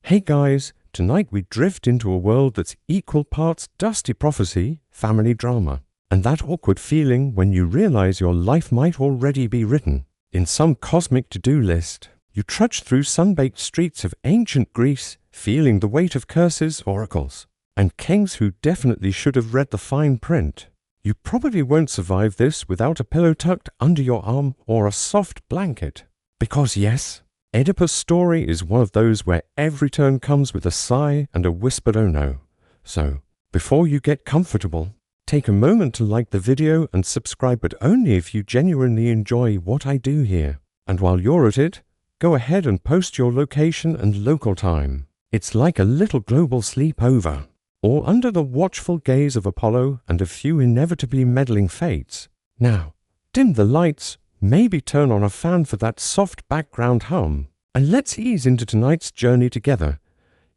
Hey guys, tonight we drift into a world that's equal parts dusty prophecy, family drama, and that awkward feeling when you realize your life might already be written in some cosmic to-do list. You trudge through sun-baked streets of ancient Greece, feeling the weight of curses, oracles, and kings who definitely should have read the fine print. You probably won't survive this without a pillow tucked under your arm or a soft blanket. Because yes, Oedipus' story is one of those where every turn comes with a sigh and a whispered oh no. So, before you get comfortable, take a moment to like the video and subscribe, but only if you genuinely enjoy what I do here. And while you're at it, go ahead and post your location and local time. It's like a little global sleepover, all under the watchful gaze of Apollo and a few inevitably meddling fates. Now, dim the lights, maybe turn on a fan for that soft background hum, and let's ease into tonight's journey together.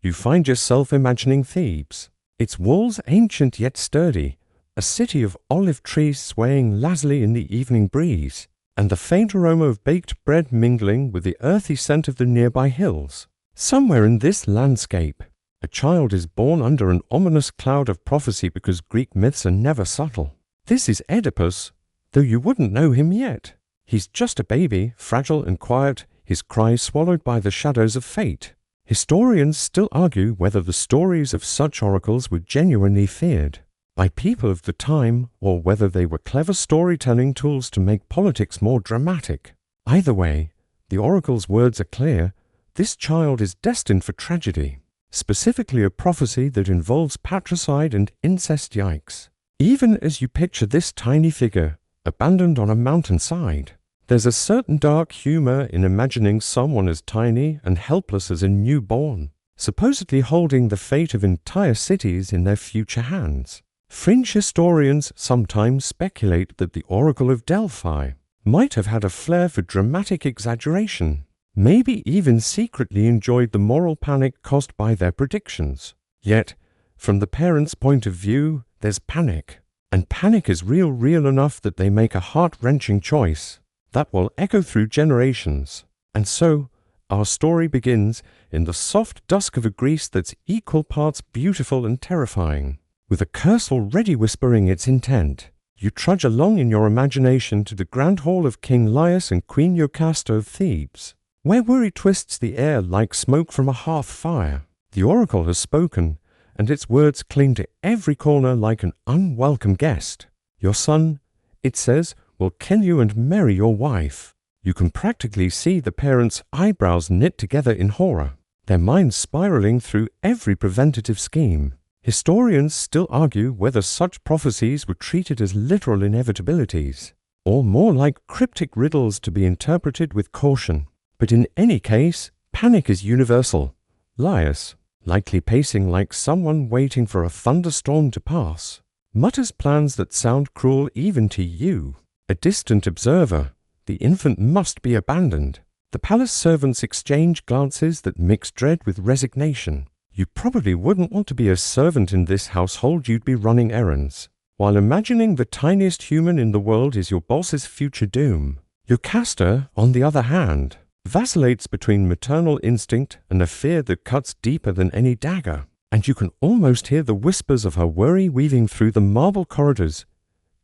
You find yourself imagining Thebes. Its walls ancient yet sturdy, a city of olive trees swaying lazily in the evening breeze, and the faint aroma of baked bread mingling with the earthy scent of the nearby hills. Somewhere in this landscape, a child is born under an ominous cloud of prophecy because Greek myths are never subtle. This is Oedipus, though you wouldn't know him yet. He's just a baby, fragile and quiet, his cries swallowed by the shadows of fate. Historians still argue whether the stories of such oracles were genuinely feared by people of the time, or whether they were clever storytelling tools to make politics more dramatic. Either way, the oracle's words are clear: this child is destined for tragedy, specifically a prophecy that involves patricide and incest. Yikes. Even as you picture this tiny figure, abandoned on a mountainside, there's a certain dark humor in imagining someone as tiny and helpless as a newborn, supposedly holding the fate of entire cities in their future hands. Fringe historians sometimes speculate that the Oracle of Delphi might have had a flair for dramatic exaggeration, maybe even secretly enjoyed the moral panic caused by their predictions. Yet, from the parents' point of view, there's panic. And panic is real enough that they make a heart-wrenching choice that will echo through generations. And so, our story begins in the soft dusk of a Greece that's equal parts beautiful and terrifying. With a curse already whispering its intent, you trudge along in your imagination to the grand hall of King Laius and Queen Jocasta of Thebes, where worry twists the air like smoke from a hearth fire. The oracle has spoken, and its words cling to every corner like an unwelcome guest. Your son, it says, will kill you and marry your wife. You can practically see the parents' eyebrows knit together in horror, their minds spiraling through every preventative scheme. Historians still argue whether such prophecies were treated as literal inevitabilities, or more like cryptic riddles to be interpreted with caution. But in any case, panic is universal. Laius, likely pacing like someone waiting for a thunderstorm to pass, mutters plans that sound cruel even to you, a distant observer. The infant must be abandoned. The palace servants exchange glances that mix dread with resignation. You probably wouldn't want to be a servant in this household. You'd be running errands, while imagining the tiniest human in the world is your boss's future doom. Jocasta, on the other hand, vacillates between maternal instinct and a fear that cuts deeper than any dagger, and you can almost hear the whispers of her worry weaving through the marble corridors.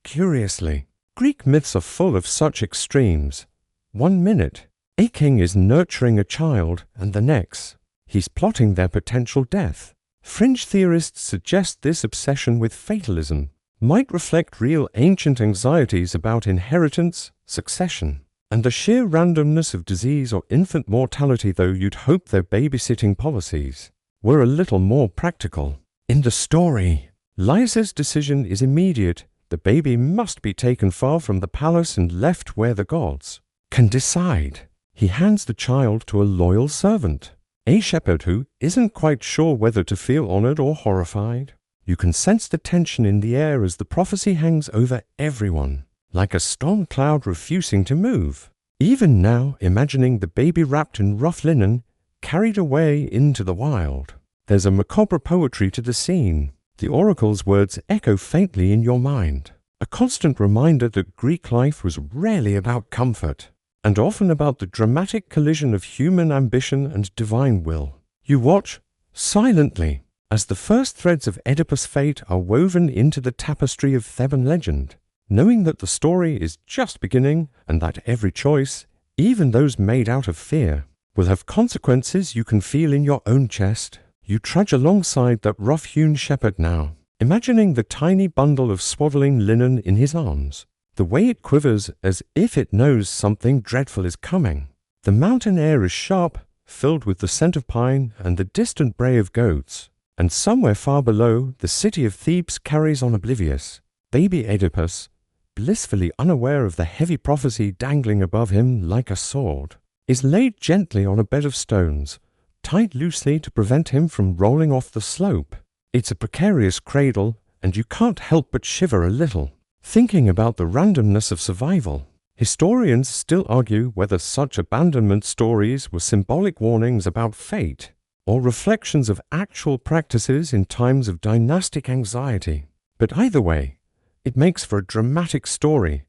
Curiously, Greek myths are full of such extremes. 1 minute, a king is nurturing a child, and the next, he's plotting their potential death. Fringe theorists suggest this obsession with fatalism might reflect real ancient anxieties about inheritance, succession, and the sheer randomness of disease or infant mortality, though you'd hope their babysitting policies were a little more practical. In the story, Laius's decision is immediate. The baby must be taken far from the palace and left where the gods can decide. He hands the child to a loyal servant, a shepherd who isn't quite sure whether to feel honored or horrified. You can sense the tension in the air as the prophecy hangs over everyone, like a storm cloud refusing to move. Even now, imagining the baby wrapped in rough linen, carried away into the wild. There's a macabre poetry to the scene. The oracle's words echo faintly in your mind, a constant reminder that Greek life was rarely about comfort, and often about the dramatic collision of human ambition and divine will. You watch, silently, as the first threads of Oedipus' fate are woven into the tapestry of Theban legend, knowing that the story is just beginning and that every choice, even those made out of fear, will have consequences you can feel in your own chest. You trudge alongside that rough-hewn shepherd now, imagining the tiny bundle of swaddling linen in his arms, the way it quivers as if it knows something dreadful is coming. The mountain air is sharp, filled with the scent of pine and the distant bray of goats, and somewhere far below, the city of Thebes carries on oblivious. Baby Oedipus, blissfully unaware of the heavy prophecy dangling above him like a sword, is laid gently on a bed of stones, tied loosely to prevent him from rolling off the slope. It's a precarious cradle, and you can't help but shiver a little, thinking about the randomness of survival. Historians still argue whether such abandonment stories were symbolic warnings about fate, or reflections of actual practices in times of dynastic anxiety. But either way, it makes for a dramatic story.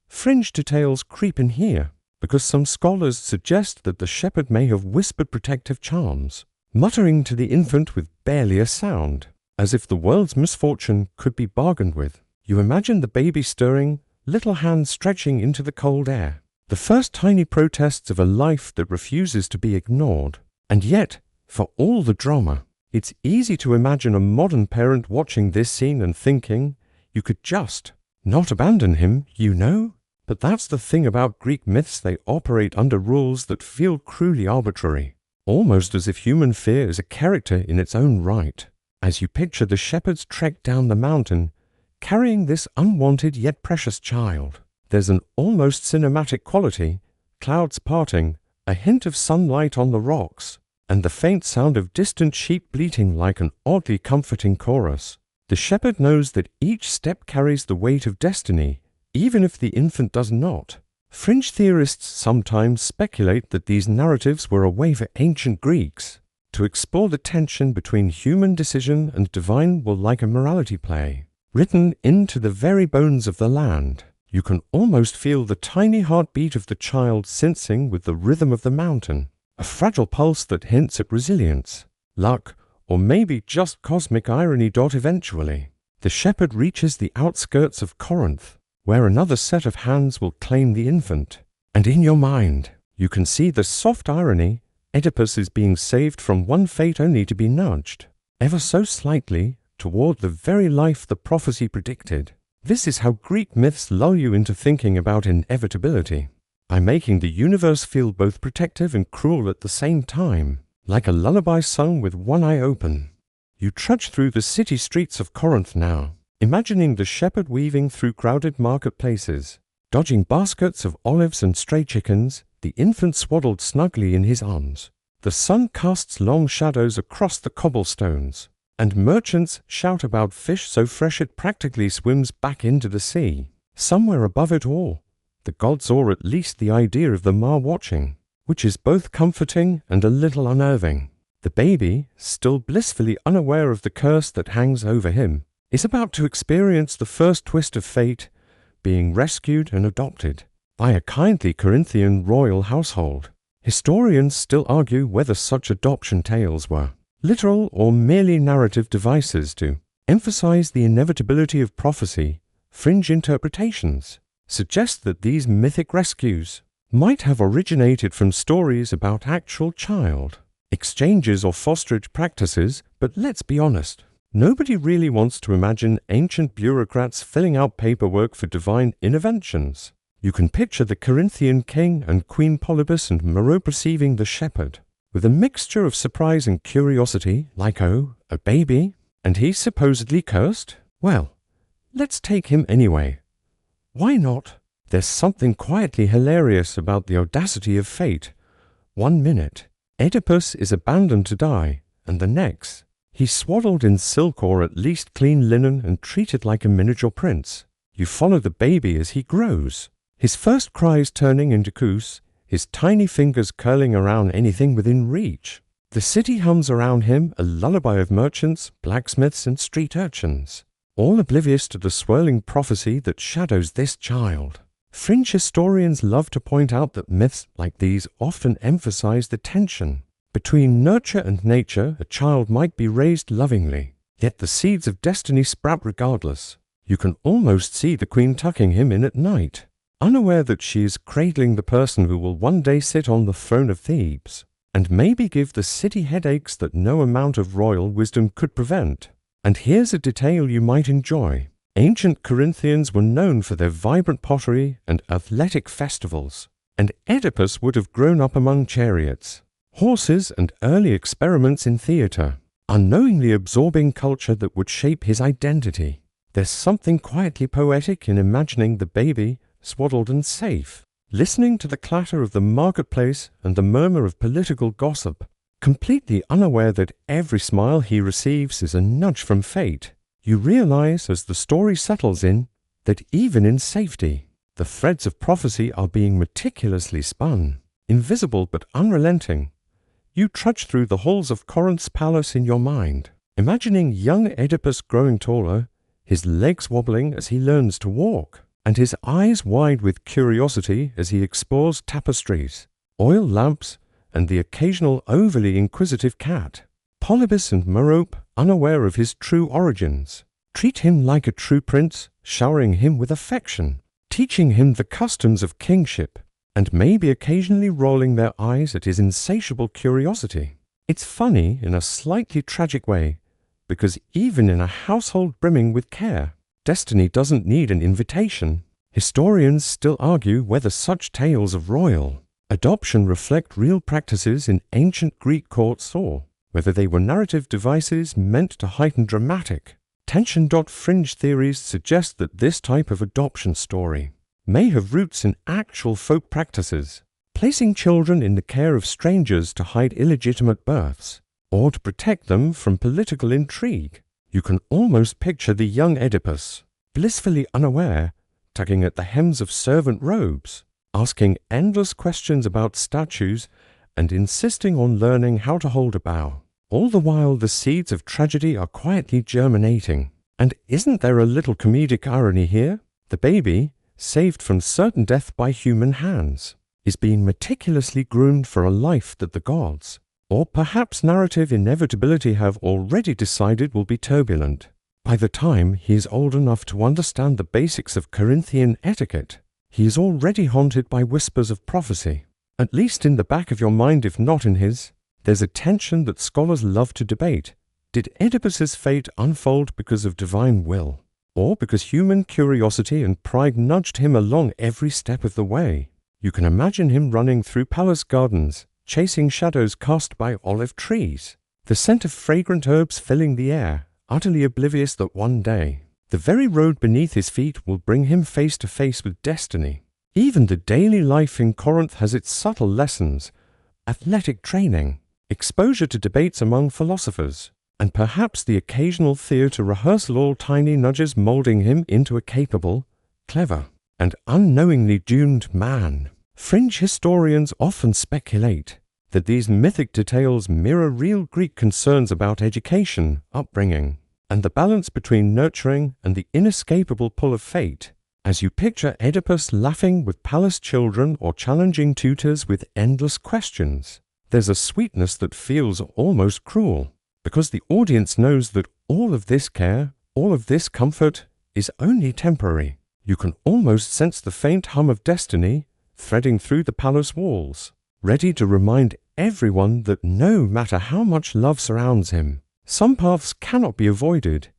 Fringe details creep in here, because some scholars suggest that the shepherd may have whispered protective charms, muttering to the infant with barely a sound, as if the world's misfortune could be bargained with. You imagine the baby stirring, little hands stretching into the cold air, the first tiny protests of a life that refuses to be ignored. And yet, for all the drama, it's easy to imagine a modern parent watching this scene and thinking, you could just not abandon him, you know? But that's the thing about Greek myths, they operate under rules that feel cruelly arbitrary, almost as if human fear is a character in its own right. As you picture the shepherds trek down the mountain, carrying this unwanted yet precious child, there's an almost cinematic quality, clouds parting, a hint of sunlight on the rocks, and the faint sound of distant sheep bleating like an oddly comforting chorus. The shepherd knows that each step carries the weight of destiny, even if the infant does not. Fringe theorists sometimes speculate that these narratives were a way for ancient Greeks to explore the tension between human decision and divine will, like a morality play. Written into the very bones of the land, you can almost feel the tiny heartbeat of the child syncing with the rhythm of the mountain, a fragile pulse that hints at resilience, luck, or maybe just cosmic irony. Eventually, the shepherd reaches the outskirts of Corinth, where another set of hands will claim the infant. And in your mind, you can see the soft irony. Oedipus is being saved from one fate only to be nudged, ever so slightly, toward the very life the prophecy predicted. This is how Greek myths lull you into thinking about inevitability, by making the universe feel both protective and cruel at the same time, like a lullaby sung with one eye open. You trudge through the city streets of Corinth now, imagining the shepherd weaving through crowded marketplaces, dodging baskets of olives and stray chickens, the infant swaddled snugly in his arms. The sun casts long shadows across the cobblestones, and merchants shout about fish so fresh it practically swims back into the sea. Somewhere above it all, the gods, or at least the idea of them, are watching, which is both comforting and a little unnerving. The baby, still blissfully unaware of the curse that hangs over him, is about to experience the first twist of fate, being rescued and adopted by a kindly Corinthian royal household. Historians still argue whether such adoption tales were literal or merely narrative devices to emphasize the inevitability of prophecy. Fringe interpretations suggest that these mythic rescues might have originated from stories about actual child exchanges or fosterage practices, but let's be honest, nobody really wants to imagine ancient bureaucrats filling out paperwork for divine interventions. You can picture the Corinthian king and Queen Polybus and Merope receiving the shepherd with a mixture of surprise and curiosity, like, oh, a baby, and he's supposedly cursed? Well, let's take him anyway. Why not? There's something quietly hilarious about the audacity of fate. 1 minute, Oedipus is abandoned to die, and the next, he's swaddled in silk or at least clean linen and treated like a miniature prince. You follow the baby as he grows, his first cries turning into coos, his tiny fingers curling around anything within reach. The city hums around him, a lullaby of merchants, blacksmiths, and street urchins, all oblivious to the swirling prophecy that shadows this child. Fringe historians love to point out that myths like these often emphasize the tension Between nurture and nature, a child might be raised lovingly, yet the seeds of destiny sprout regardless. You can almost see the queen tucking him in at night, unaware that she is cradling the person who will one day sit on the throne of Thebes, and maybe give the city headaches that no amount of royal wisdom could prevent. And here's a detail you might enjoy. Ancient Corinthians were known for their vibrant pottery and athletic festivals, and Oedipus would have grown up among chariots, horses, and early experiments in theatre, unknowingly absorbing culture that would shape his identity. There's something quietly poetic in imagining the baby, swaddled and safe, listening to the clatter of the marketplace and the murmur of political gossip, completely unaware that every smile he receives is a nudge from fate. You realize as the story settles in that even in safety, the threads of prophecy are being meticulously spun, invisible but unrelenting. You trudge through the halls of Corinth's palace in your mind, imagining young Oedipus growing taller, his legs wobbling as he learns to walk, and his eyes wide with curiosity as he explores tapestries, oil lamps, and the occasional overly inquisitive cat. Polybus and Merope, unaware of his true origins, treat him like a true prince, showering him with affection, teaching him the customs of kingship, and maybe occasionally rolling their eyes at his insatiable curiosity. It's funny in a slightly tragic way, because even in a household brimming with care, destiny doesn't need an invitation. Historians still argue whether such tales of royal adoption reflect real practices in ancient Greek courts or whether they were narrative devices meant to heighten dramatic tension. Fringe theories suggest that this type of adoption story may have roots in actual folk practices, placing children in the care of strangers to hide illegitimate births, or to protect them from political intrigue. You can almost picture the young Oedipus, blissfully unaware, tugging at the hems of servant robes, asking endless questions about statues and insisting on learning how to hold a bow. All the while the seeds of tragedy are quietly germinating. And isn't there a little comedic irony here? The baby, saved from certain death by human hands, is being meticulously groomed for a life that the gods, or perhaps narrative inevitability, have already decided will be turbulent. By the time he is old enough to understand the basics of Corinthian etiquette, he is already haunted by whispers of prophecy, at least in the back of your mind if not in his. There's a tension that scholars love to debate. Did Oedipus's fate unfold because of divine will, or because human curiosity and pride nudged him along every step of the way? You can imagine him running through palace gardens, chasing shadows cast by olive trees, the scent of fragrant herbs filling the air, utterly oblivious that one day the very road beneath his feet will bring him face to face with destiny. Even the daily life in Corinth has its subtle lessons: athletic training, exposure to debates among philosophers, and perhaps the occasional theatre rehearsal, all tiny nudges molding him into a capable, clever, and unknowingly doomed man. Fringe historians often speculate that these mythic details mirror real Greek concerns about education, upbringing, and the balance between nurturing and the inescapable pull of fate. As you picture Oedipus laughing with palace children or challenging tutors with endless questions, there's a sweetness that feels almost cruel, because the audience knows that all of this care, all of this comfort, is only temporary. You can almost sense the faint hum of destiny threading through the palace walls, ready to remind everyone that no matter how much love surrounds him, some paths cannot be avoided.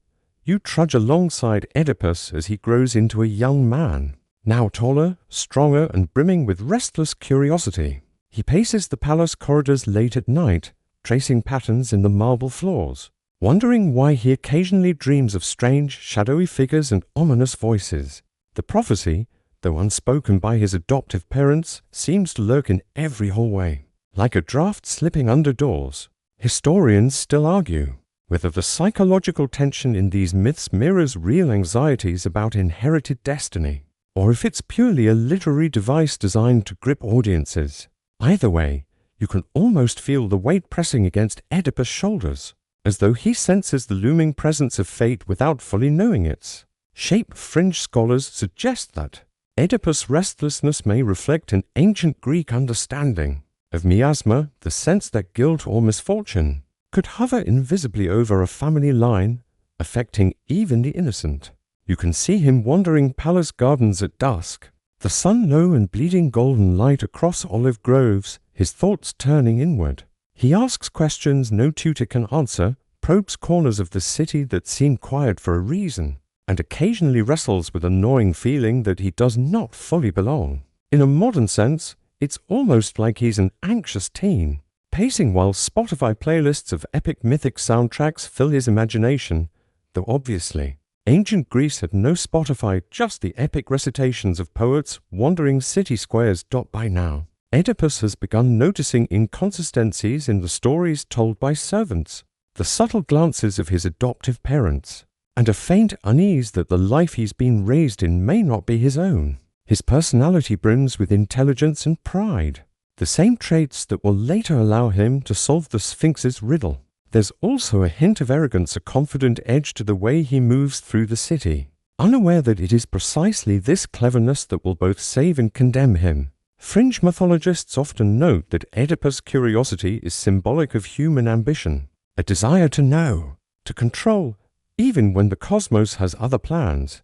You trudge alongside Oedipus as he grows into a young man, now taller, stronger, and brimming with restless curiosity. He paces the palace corridors late at night, tracing patterns in the marble floors, wondering why he occasionally dreams of strange, shadowy figures and ominous voices. The prophecy, though unspoken by his adoptive parents, seems to lurk in every hallway, like a draft slipping under doors. Historians still argue whether the psychological tension in these myths mirrors real anxieties about inherited destiny, or if it's purely a literary device designed to grip audiences. Either way, you can almost feel the weight pressing against Oedipus' shoulders, as though he senses the looming presence of fate without fully knowing it. Shape fringe scholars suggest that Oedipus' restlessness may reflect an ancient Greek understanding Of miasma, the sense that guilt or misfortune could hover invisibly over a family line, affecting even the innocent. You can see him wandering palace gardens at dusk, the sun low and bleeding golden light across olive groves, his thoughts turning inward. He asks questions no tutor can answer, probes corners of the city that seem quiet for a reason, and occasionally wrestles with a gnawing feeling that he does not fully belong. In a modern sense, it's almost like he's an anxious teen, pacing while Spotify playlists of epic mythic soundtracks fill his imagination, though obviously, ancient Greece had no Spotify, just the epic recitations of poets wandering city squares. By now, Oedipus has begun noticing inconsistencies in the stories told by servants, the subtle glances of his adoptive parents, and a faint unease that the life he's been raised in may not be his own. His personality brims with intelligence and pride, the same traits that will later allow him to solve the Sphinx's riddle. There's also a hint of arrogance, a confident edge to the way he moves through the city, unaware that it is precisely this cleverness that will both save and condemn him. Fringe mythologists often note that Oedipus' curiosity is symbolic of human ambition, a desire to know, to control, even when the cosmos has other plans.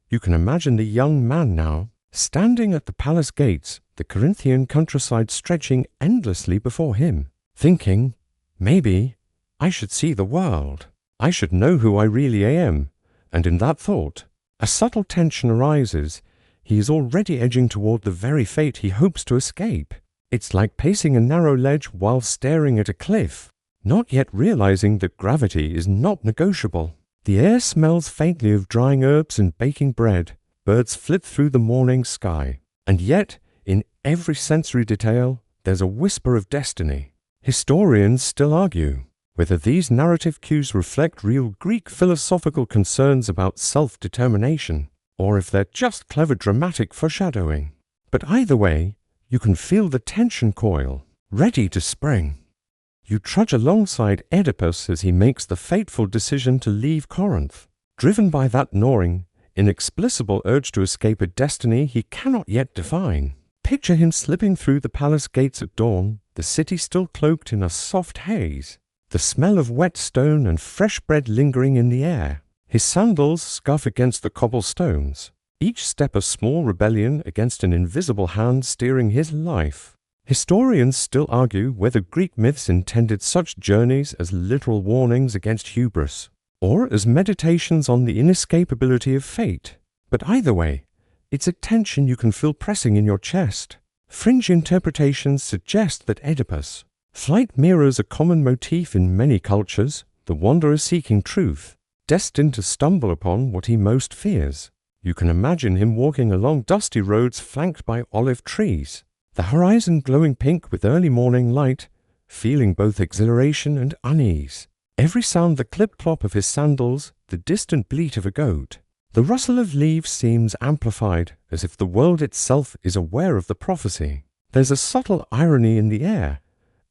You can imagine the young man now, standing at the palace gates, the Corinthian countryside stretching endlessly before him, thinking, maybe I should see the world. I should know who I really am. And in that thought, a subtle tension arises. He is already edging toward the very fate he hopes to escape. It's like pacing a narrow ledge while staring at a cliff, not yet realizing that gravity is not negotiable. The air smells faintly of drying herbs and baking bread. Birds flit through the morning sky. And yet, in every sensory detail, there's a whisper of destiny. Historians still argue whether these narrative cues reflect real Greek philosophical concerns about self-determination, or if they're just clever dramatic foreshadowing. But either way, you can feel the tension coil, ready to spring. You trudge alongside Oedipus as he makes the fateful decision to leave Corinth, driven by that gnawing, inexplicable urge to escape a destiny he cannot yet define. Picture him slipping through the palace gates at dawn, the city still cloaked in a soft haze, the smell of wet stone and fresh bread lingering in the air. His sandals scuff against the cobblestones, each step a small rebellion against an invisible hand steering his life. Historians still argue whether Greek myths intended such journeys as literal warnings against hubris, or as meditations on the inescapability of fate. But either way, it's a tension you can feel pressing in your chest. Fringe interpretations suggest that Oedipus' flight mirrors a common motif in many cultures, the wanderer seeking truth, destined to stumble upon what he most fears. You can imagine him walking along dusty roads flanked by olive trees, the horizon glowing pink with early morning light, feeling both exhilaration and unease. Every sound, the clip-clop of his sandals, the distant bleat of a goat, the rustle of leaves seems amplified, as if the world itself is aware of the prophecy. There's a subtle irony in the air.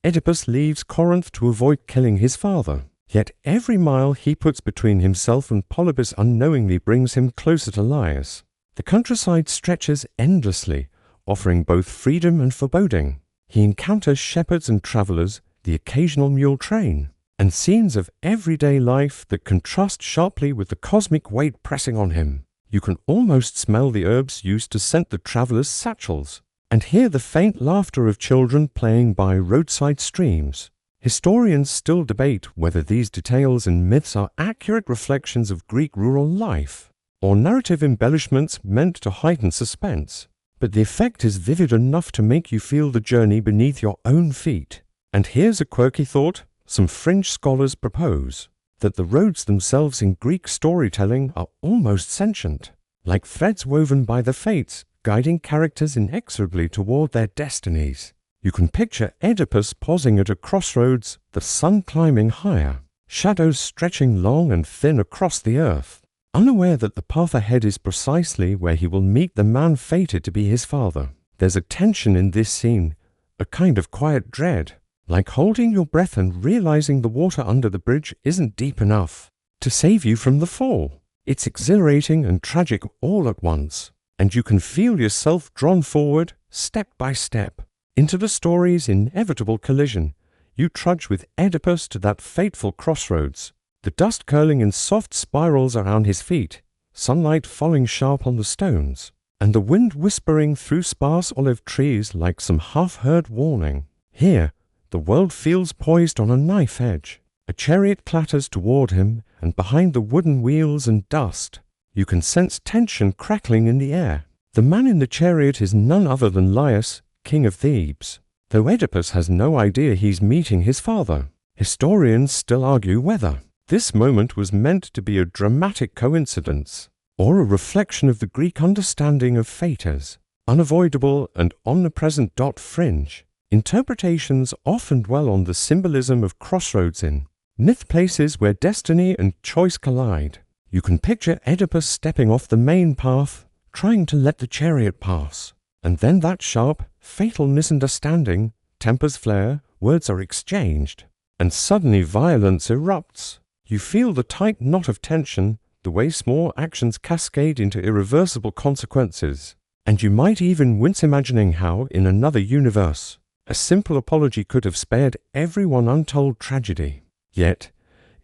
Oedipus leaves Corinth to avoid killing his father, yet every mile he puts between himself and Polybus unknowingly brings him closer to Laius. The countryside stretches endlessly, offering both freedom and foreboding. He encounters shepherds and travelers, the occasional mule train, and scenes of everyday life that contrast sharply with the cosmic weight pressing on him. You can almost smell the herbs used to scent the travelers' satchels, and hear the faint laughter of children playing by roadside streams. Historians still debate whether these details and myths are accurate reflections of Greek rural life, or narrative embellishments meant to heighten suspense. But the effect is vivid enough to make you feel the journey beneath your own feet. And here's a quirky thought. Some fringe scholars propose that the roads themselves in Greek storytelling are almost sentient, like threads woven by the fates, guiding characters inexorably toward their destinies. You can picture Oedipus pausing at a crossroads, the sun climbing higher, shadows stretching long and thin across the earth, unaware that the path ahead is precisely where he will meet the man fated to be his father. There's a tension in this scene, a kind of quiet dread, like holding your breath and realizing the water under the bridge isn't deep enough to save you from the fall. It's exhilarating and tragic all at once, and you can feel yourself drawn forward, step by step, Into the story's inevitable collision, you trudge with Oedipus to that fateful crossroads, the dust curling in soft spirals around his feet, sunlight falling sharp on the stones, and the wind whispering through sparse olive trees like some half-heard warning. Here, the world feels poised on a knife edge. A chariot clatters toward him, and behind the wooden wheels and dust, you can sense tension crackling in the air. The man in the chariot is none other than Laius, king of Thebes, though Oedipus has no idea he's meeting his father. Historians still argue whether this moment was meant to be a dramatic coincidence, or a reflection of the Greek understanding of fate as unavoidable and omnipresent. Fringe interpretations often dwell on the symbolism of crossroads in myth, places where destiny and choice collide. You can picture Oedipus stepping off the main path, trying to let the chariot pass, and then that sharp, fatal misunderstanding, tempers flare, words are exchanged, and suddenly violence erupts. You feel the tight knot of tension, the way small actions cascade into irreversible consequences, and you might even wince imagining how, in another universe, a simple apology could have spared everyone untold tragedy. Yet,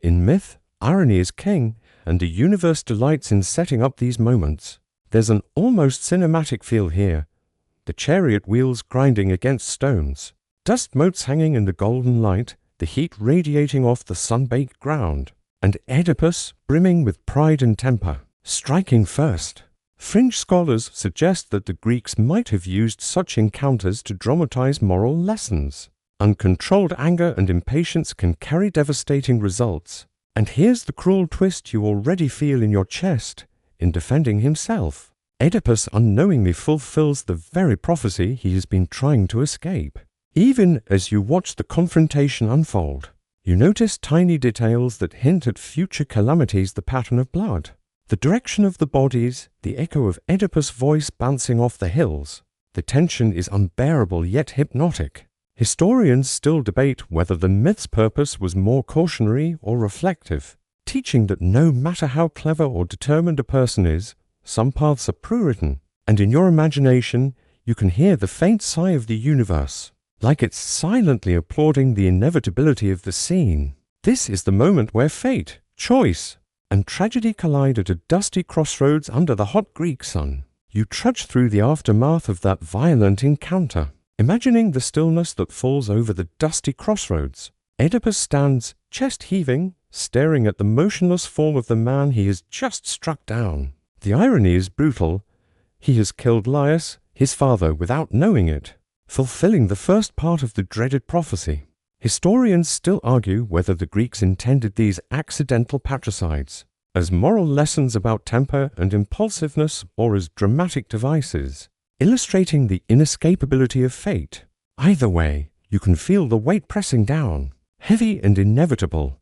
in myth, irony is king, and the universe delights in setting up these moments. There's an almost cinematic feel here, the chariot wheels grinding against stones, dust motes hanging in the golden light, the heat radiating off the sun-baked ground, and Oedipus brimming with pride and temper, striking first. Fringe scholars suggest that the Greeks might have used such encounters to dramatize moral lessons. Uncontrolled anger and impatience can carry devastating results. And here's the cruel twist you already feel in your chest. In defending himself, Oedipus unknowingly fulfills the very prophecy he has been trying to escape. Even as you watch the confrontation unfold, you notice tiny details that hint at future calamities: the pattern of blood, the direction of the bodies, the echo of Oedipus' voice bouncing off the hills. The tension is unbearable yet hypnotic. Historians still debate whether the myth's purpose was more cautionary or reflective, teaching that no matter how clever or determined a person is, some paths are pre-written, and in your imagination you can hear the faint sigh of the universe, like it's silently applauding the inevitability of the scene. This is the moment where fate, choice, and tragedy collide at a dusty crossroads under the hot Greek sun. You trudge through the aftermath of that violent encounter, imagining the stillness that falls over the dusty crossroads. Oedipus stands, chest heaving, staring at the motionless form of the man he has just struck down. The irony is brutal. He has killed Laius, his father, without knowing it, fulfilling the first part of the dreaded prophecy. Historians still argue whether the Greeks intended these accidental patricides as moral lessons about temper and impulsiveness, or as dramatic devices, illustrating the inescapability of fate. Either way, you can feel the weight pressing down, heavy and inevitable,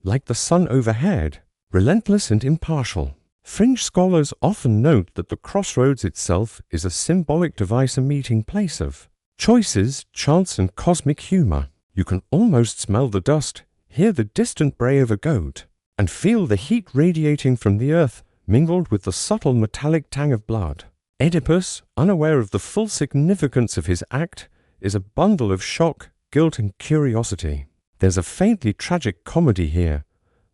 like the sun overhead, relentless and impartial. Fringe scholars often note that the crossroads itself is a symbolic device, a meeting place of choices, chance, and cosmic humor. You can almost smell the dust, hear the distant bray of a goat, and feel the heat radiating from the earth mingled with the subtle metallic tang of blood. Oedipus, unaware of the full significance of his act, is a bundle of shock, guilt, and curiosity. There's a faintly tragic comedy here.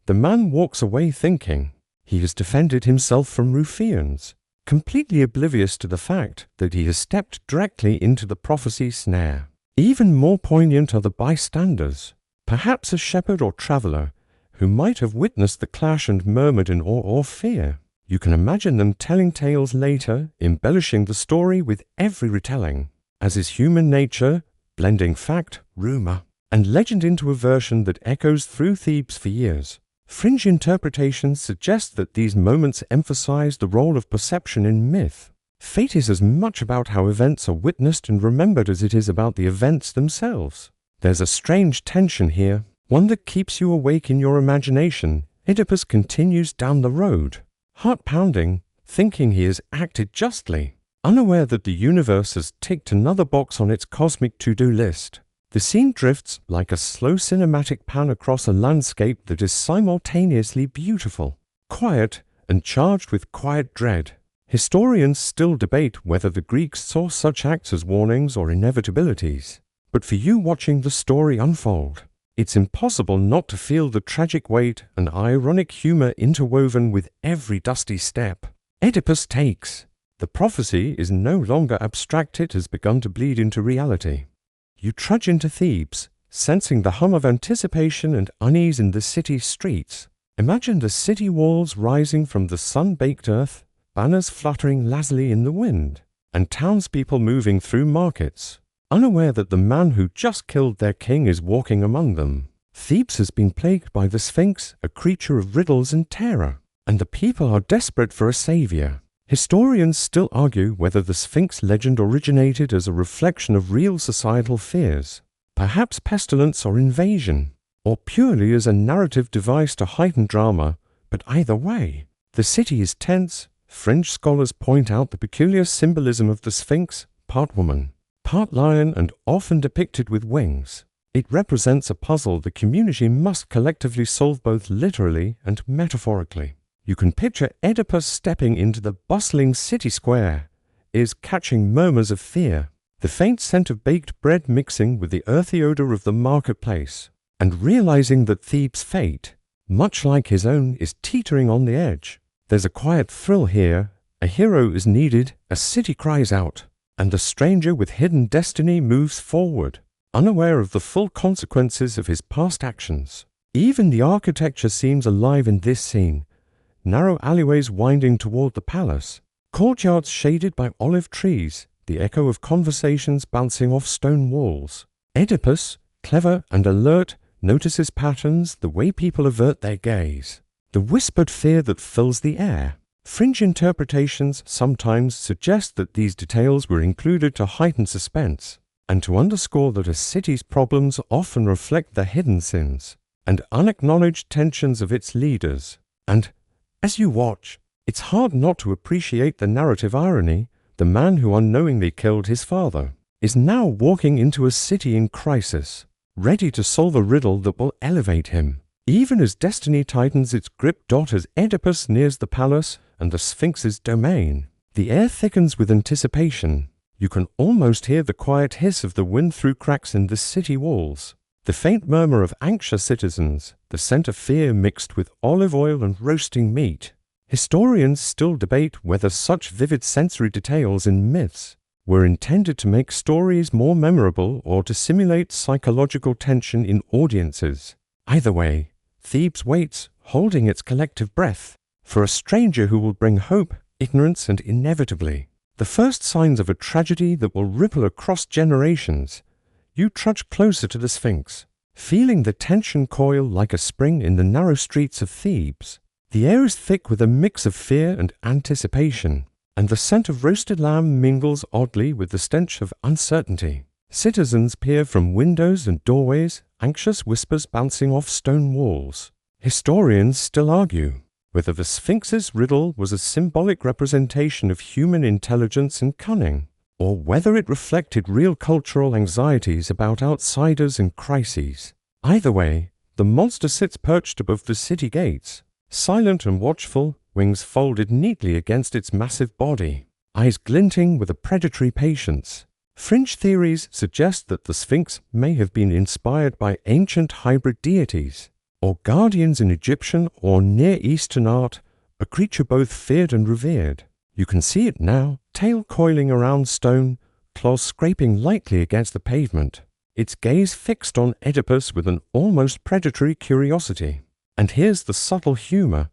The man walks away thinking he has defended himself from ruffians, completely oblivious to the fact that he has stepped directly into the prophecy's snare. Even more poignant are the bystanders, perhaps a shepherd or traveler, who might have witnessed the clash and murmured in awe or fear. You can imagine them telling tales later, embellishing the story with every retelling, as is human nature, blending fact, rumor, and legend into a version that echoes through Thebes for years. Fringe interpretations suggest that these moments emphasize the role of perception in myth. Fate is as much about how events are witnessed and remembered as it is about the events themselves. There's a strange tension here, one that keeps you awake in your imagination. Oedipus continues down the road, heart-pounding, thinking he has acted justly, unaware that the universe has ticked another box on its cosmic to-do list. The scene drifts like a slow cinematic pan across a landscape that is simultaneously beautiful, quiet, and charged with quiet dread. Historians still debate whether the Greeks saw such acts as warnings or inevitabilities. But for you watching the story unfold, it's impossible not to feel the tragic weight and ironic humor interwoven with every dusty step Oedipus takes. The prophecy is no longer abstract, it has begun to bleed into reality. You trudge into Thebes, sensing the hum of anticipation and unease in the city's streets. Imagine the city walls rising from the sun-baked earth, banners fluttering lazily in the wind, and townspeople moving through markets, unaware that the man who just killed their king is walking among them. Thebes has been plagued by the Sphinx, a creature of riddles and terror, and the people are desperate for a savior. Historians still argue whether the Sphinx legend originated as a reflection of real societal fears, perhaps pestilence or invasion, or purely as a narrative device to heighten drama, but either way, the city is tense. French scholars point out the peculiar symbolism of the Sphinx, part woman, part lion, and often depicted with wings. It represents a puzzle the community must collectively solve both literally and metaphorically. You can picture Oedipus stepping into the bustling city square, ears catching murmurs of fear, the faint scent of baked bread mixing with the earthy odor of the marketplace, and realizing that Thebes' fate, much like his own, is teetering on the edge. There's a quiet thrill here. A hero is needed, a city cries out, and the stranger with hidden destiny moves forward, unaware of the full consequences of his past actions. Even the architecture seems alive in this scene. Narrow alleyways winding toward the palace, courtyards shaded by olive trees, the echo of conversations bouncing off stone walls. Oedipus, clever and alert, notices patterns, the way people avert their gaze, the whispered fear that fills the air. Fringe interpretations sometimes suggest that these details were included to heighten suspense, and to underscore that a city's problems often reflect the hidden sins and unacknowledged tensions of its leaders. And as you watch, it's hard not to appreciate the narrative irony. The man who unknowingly killed his father is now walking into a city in crisis, ready to solve a riddle that will elevate him. Even as destiny tightens its grip as Oedipus nears the palace and the Sphinx's domain, the air thickens with anticipation. You can almost hear the quiet hiss of the wind through cracks in the city walls, the faint murmur of anxious citizens, the scent of fear mixed with olive oil and roasting meat. Historians still debate whether such vivid sensory details in myths were intended to make stories more memorable or to simulate psychological tension in audiences. Either way, Thebes waits, holding its collective breath, for a stranger who will bring hope, ignorance, and inevitably the first signs of a tragedy that will ripple across generations. You trudge closer to the Sphinx, feeling the tension coil like a spring in the narrow streets of Thebes. The air is thick with a mix of fear and anticipation, and the scent of roasted lamb mingles oddly with the stench of uncertainty. Citizens peer from windows and doorways, anxious whispers bouncing off stone walls. Historians still argue whether the Sphinx's riddle was a symbolic representation of human intelligence and cunning, or whether it reflected real cultural anxieties about outsiders and crises. Either way, the monster sits perched above the city gates, silent and watchful, wings folded neatly against its massive body, eyes glinting with a predatory patience. Fringe theories suggest that the Sphinx may have been inspired by ancient hybrid deities, or guardians in Egyptian or Near Eastern art, a creature both feared and revered. You can see it now, tail coiling around stone, claws scraping lightly against the pavement, its gaze fixed on Oedipus with an almost predatory curiosity. And here's the subtle humor.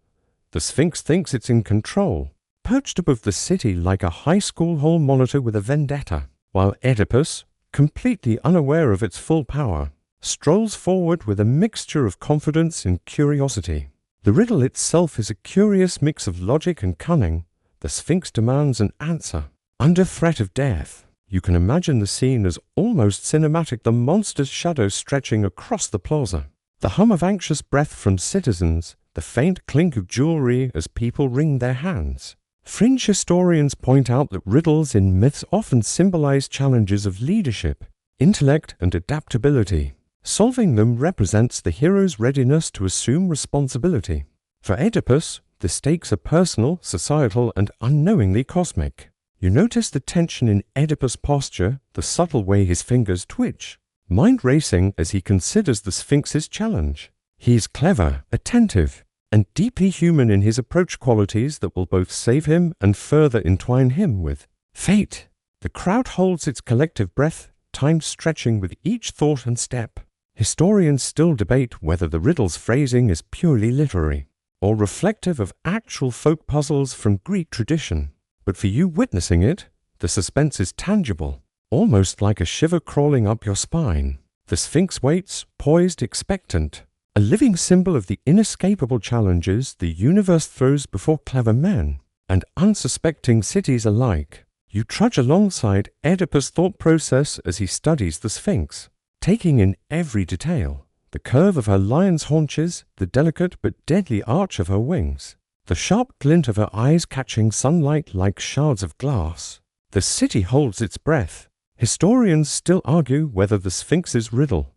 The Sphinx thinks it's in control, perched above the city like a high school hall monitor with a vendetta, while Oedipus, completely unaware of its full power, strolls forward with a mixture of confidence and curiosity. The riddle itself is a curious mix of logic and cunning. The Sphinx demands an answer. Under threat of death, you can imagine the scene as almost cinematic, the monster's shadow stretching across the plaza, the hum of anxious breath from citizens, the faint clink of jewelry as people wring their hands. Fringe historians point out that riddles in myths often symbolize challenges of leadership, intellect, and adaptability. Solving them represents the hero's readiness to assume responsibility. For Oedipus, The stakes are personal, societal, and unknowingly cosmic. You notice the tension in Oedipus' posture, the subtle way his fingers twitch, mind racing as he considers the Sphinx's challenge. He is clever, attentive, and deeply human in his approach, qualities that will both save him and further entwine him with fate. The crowd holds its collective breath, time stretching with each thought and step. Historians still debate whether the riddle's phrasing is purely literary or reflective of actual folk puzzles from Greek tradition. But for you witnessing it, the suspense is tangible, almost like a shiver crawling up your spine. The Sphinx waits, poised, expectant, a living symbol of the inescapable challenges the universe throws before clever men and unsuspecting cities alike. You trudge alongside Oedipus' thought process as he studies the Sphinx, taking in every detail. The curve of her lion's haunches, the delicate but deadly arch of her wings, the sharp glint of her eyes catching sunlight like shards of glass. The city holds its breath. Historians still argue whether the Sphinx's riddle,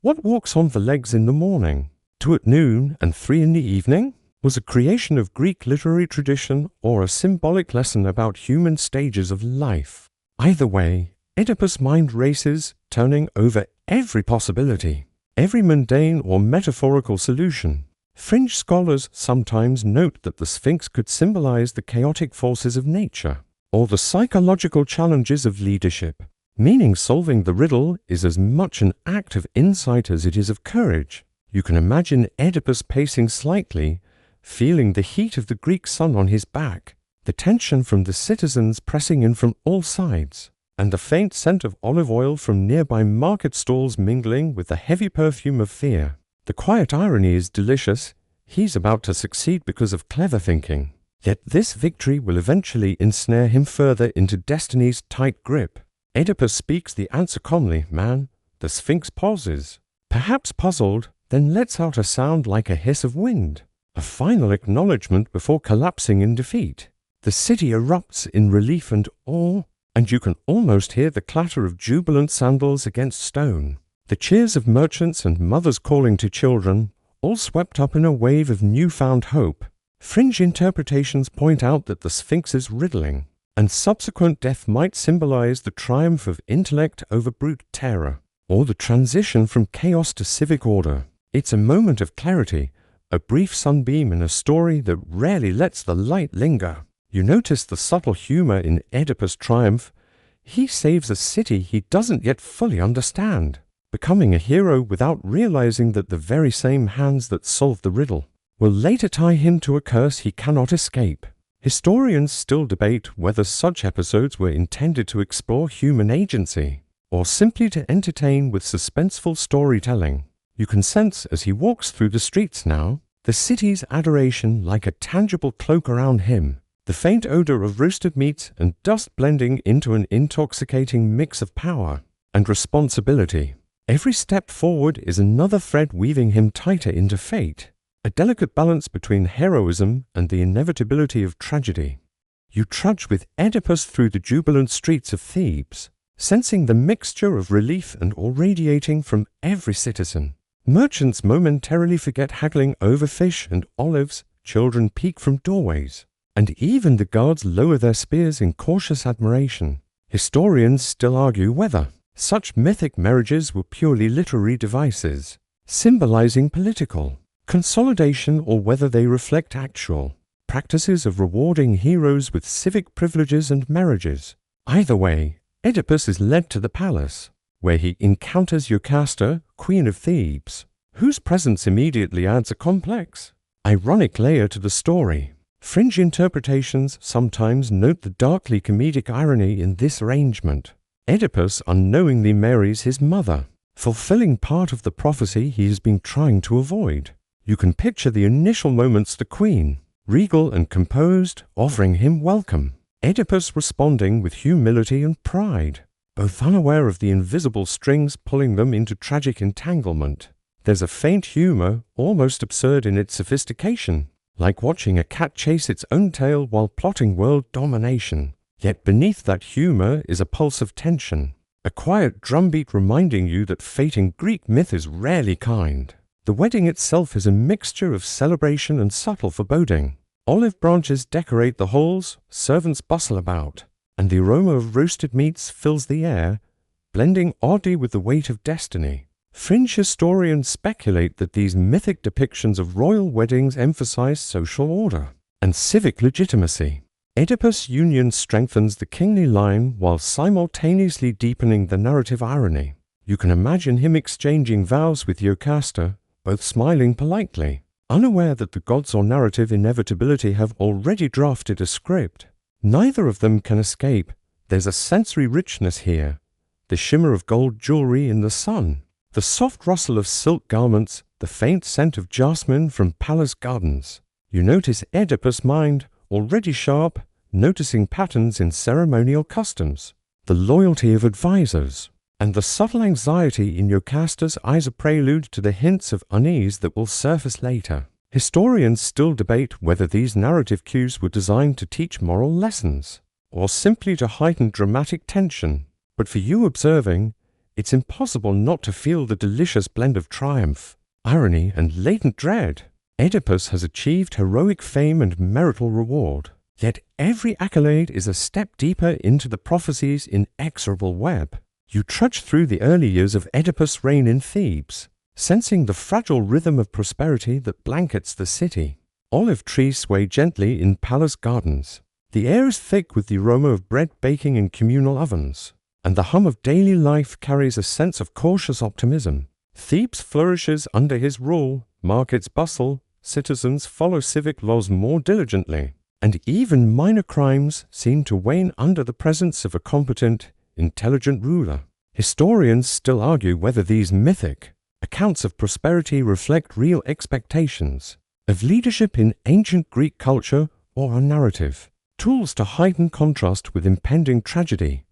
what walks on the legs in the morning, 2 at noon and 3 in the evening, was a creation of Greek literary tradition or a symbolic lesson about human stages of life. Either way, Oedipus' mind races, turning over every possibility, every mundane or metaphorical solution. Fringe scholars sometimes note that the Sphinx could symbolize the chaotic forces of nature or the psychological challenges of leadership, meaning solving the riddle is as much an act of insight as it is of courage. You can imagine Oedipus pacing slightly, feeling the heat of the Greek sun on his back, the tension from the citizens pressing in from all sides, and the faint scent of olive oil from nearby market stalls mingling with the heavy perfume of fear. The quiet irony is delicious. He's about to succeed because of clever thinking. Yet this victory will eventually ensnare him further into destiny's tight grip. Oedipus speaks the answer calmly, man. The Sphinx pauses, perhaps puzzled, then lets out a sound like a hiss of wind, a final acknowledgement before collapsing in defeat. The city erupts in relief and awe, and you can almost hear the clatter of jubilant sandals against stone, the cheers of merchants and mothers calling to children, all swept up in a wave of newfound hope. Fringe interpretations point out that the Sphinx's riddling and subsequent death might symbolize the triumph of intellect over brute terror, or the transition from chaos to civic order. It's a moment of clarity, a brief sunbeam in a story that rarely lets the light linger. You notice the subtle humor in Oedipus' triumph. He saves a city he doesn't yet fully understand, becoming a hero without realizing that the very same hands that solved the riddle will later tie him to a curse he cannot escape. Historians still debate whether such episodes were intended to explore human agency, or simply to entertain with suspenseful storytelling. You can sense as he walks through the streets now, the city's adoration like a tangible cloak around him, the faint odor of roasted meats and dust blending into an intoxicating mix of power and responsibility. Every step forward is another thread weaving him tighter into fate, a delicate balance between heroism and the inevitability of tragedy. You trudge with Oedipus through the jubilant streets of Thebes, sensing the mixture of relief and awe radiating from every citizen. Merchants momentarily forget haggling over fish and olives, children peek from doorways, and even the guards lower their spears in cautious admiration. Historians still argue whether such mythic marriages were purely literary devices, symbolizing political consolidation, or whether they reflect actual practices of rewarding heroes with civic privileges and marriages. Either way, Oedipus is led to the palace, where he encounters Jocasta, Queen of Thebes, whose presence immediately adds a complex, ironic layer to the story. Fringe interpretations sometimes note the darkly comedic irony in this arrangement. Oedipus unknowingly marries his mother, fulfilling part of the prophecy he has been trying to avoid. You can picture the initial moments, the queen, regal and composed, offering him welcome, Oedipus responding with humility and pride, both unaware of the invisible strings pulling them into tragic entanglement. There's a faint humor, almost absurd in its sophistication, like watching a cat chase its own tail while plotting world domination. Yet beneath that humor is a pulse of tension, a quiet drumbeat reminding you that fate in Greek myth is rarely kind. The wedding itself is a mixture of celebration and subtle foreboding. Olive branches decorate the halls, servants bustle about, and the aroma of roasted meats fills the air, blending oddly with the weight of destiny. Fringe historians speculate that these mythic depictions of royal weddings emphasize social order and civic legitimacy. Oedipus' union strengthens the kingly line while simultaneously deepening the narrative irony. You can imagine him exchanging vows with Jocasta, both smiling politely, unaware that the gods or narrative inevitability have already drafted a script. Neither of them can escape. There's a sensory richness here, the shimmer of gold jewelry in the sun, the soft rustle of silk garments, the faint scent of jasmine from palace gardens. You notice Oedipus' mind, already sharp, noticing patterns in ceremonial customs, the loyalty of advisors, and the subtle anxiety in Jocasta's eyes, a prelude to the hints of unease that will surface later. Historians still debate whether these narrative cues were designed to teach moral lessons, or simply to heighten dramatic tension. But for you observing, it's impossible not to feel the delicious blend of triumph, irony, and latent dread. Oedipus has achieved heroic fame and marital reward, yet every accolade is a step deeper into the prophecy's inexorable web. You trudge through the early years of Oedipus' reign in Thebes, sensing the fragile rhythm of prosperity that blankets the city. Olive trees sway gently in palace gardens. The air is thick with the aroma of bread baking in communal ovens, and the hum of daily life carries a sense of cautious optimism. Thebes flourishes under his rule, markets bustle, citizens follow civic laws more diligently, and even minor crimes seem to wane under the presence of a competent, intelligent ruler. Historians still argue whether these mythic accounts of prosperity reflect real expectations of leadership in ancient Greek culture or a narrative, tools to heighten contrast with impending tragedy.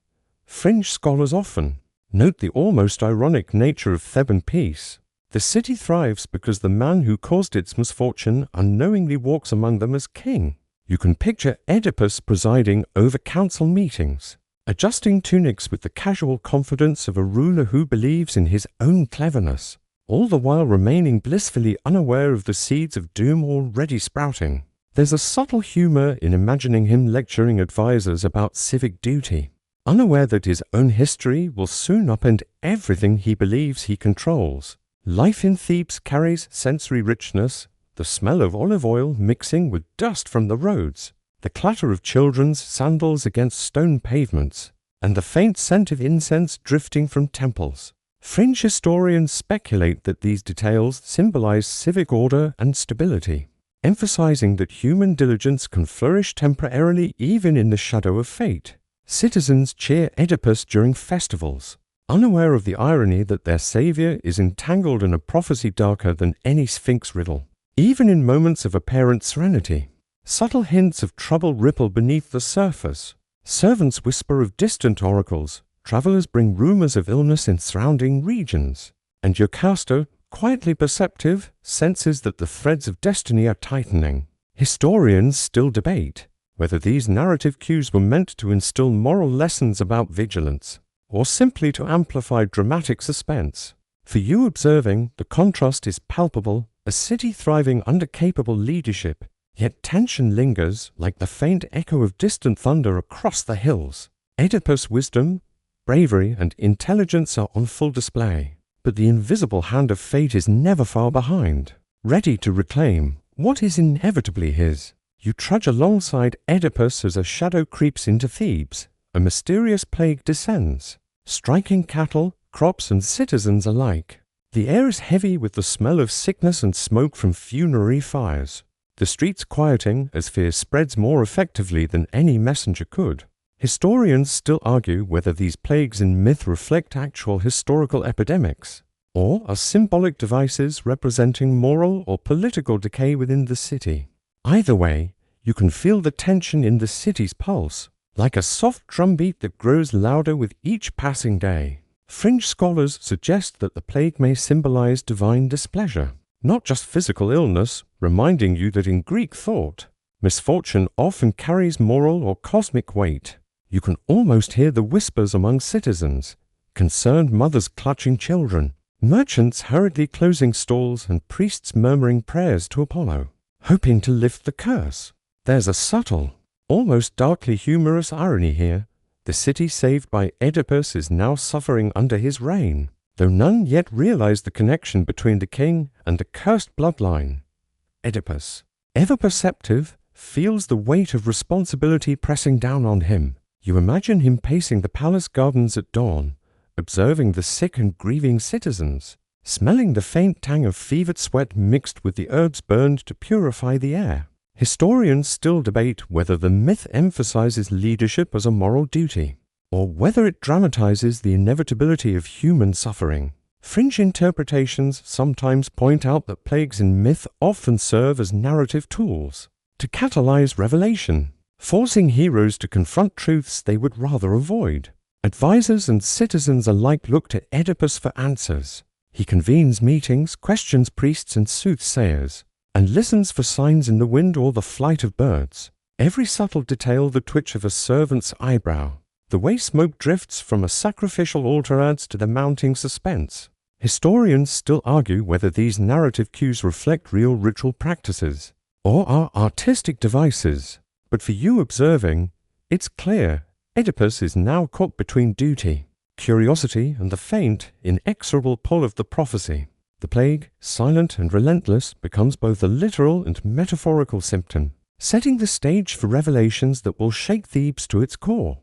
Fringe scholars often note the almost ironic nature of Theban peace. The city thrives because the man who caused its misfortune unknowingly walks among them as king. You can picture Oedipus presiding over council meetings, adjusting tunics with the casual confidence of a ruler who believes in his own cleverness, all the while remaining blissfully unaware of the seeds of doom already sprouting. There's a subtle humor in imagining him lecturing advisors about civic duty, unaware that his own history will soon upend everything he believes he controls. Life in Thebes carries sensory richness, the smell of olive oil mixing with dust from the roads, the clatter of children's sandals against stone pavements, and the faint scent of incense drifting from temples. Fringe historians speculate that these details symbolize civic order and stability, emphasizing that human diligence can flourish temporarily even in the shadow of fate. Citizens cheer Oedipus during festivals, unaware of the irony that their savior is entangled in a prophecy darker than any sphinx riddle. Even in moments of apparent serenity, subtle hints of trouble ripple beneath the surface. Servants whisper of distant oracles, travelers bring rumors of illness in surrounding regions, and Jocasta, quietly perceptive, senses that the threads of destiny are tightening. Historians still debate whether these narrative cues were meant to instill moral lessons about vigilance, or simply to amplify dramatic suspense. For you observing, the contrast is palpable, a city thriving under capable leadership, yet tension lingers like the faint echo of distant thunder across the hills. Oedipus' wisdom, bravery, and intelligence are on full display, but the invisible hand of fate is never far behind, ready to reclaim what is inevitably his. You trudge alongside Oedipus as a shadow creeps into Thebes. A mysterious plague descends, striking cattle, crops, and citizens alike. The air is heavy with the smell of sickness and smoke from funerary fires, the streets quieting as fear spreads more effectively than any messenger could. Historians still argue whether these plagues in myth reflect actual historical epidemics, or are symbolic devices representing moral or political decay within the city. Either way, you can feel the tension in the city's pulse, like a soft drumbeat that grows louder with each passing day. Fringe scholars suggest that the plague may symbolize divine displeasure, not just physical illness, reminding you that in Greek thought, misfortune often carries moral or cosmic weight. You can almost hear the whispers among citizens, concerned mothers clutching children, merchants hurriedly closing stalls, and priests murmuring prayers to Apollo, hoping to lift the curse. There's a subtle, almost darkly humorous irony here. The city saved by Oedipus is now suffering under his reign, though none yet realize the connection between the king and the cursed bloodline. Oedipus, ever perceptive, feels the weight of responsibility pressing down on him. You imagine him pacing the palace gardens at dawn, observing the sick and grieving citizens, smelling the faint tang of fevered sweat mixed with the herbs burned to purify the air. Historians still debate whether the myth emphasizes leadership as a moral duty, or whether it dramatizes the inevitability of human suffering. Fringe interpretations sometimes point out that plagues in myth often serve as narrative tools to catalyze revelation, forcing heroes to confront truths they would rather avoid. Advisors and citizens alike look to Oedipus for answers. He convenes meetings, questions priests and soothsayers, and listens for signs in the wind or the flight of birds. Every subtle detail, the twitch of a servant's eyebrow, the way smoke drifts from a sacrificial altar, adds to the mounting suspense. Historians still argue whether these narrative cues reflect real ritual practices or are artistic devices. But for you observing, it's clear Oedipus is now caught between duty, curiosity, and the faint, inexorable pull of the prophecy. The plague, silent and relentless, becomes both a literal and metaphorical symptom, setting the stage for revelations that will shake Thebes to its core.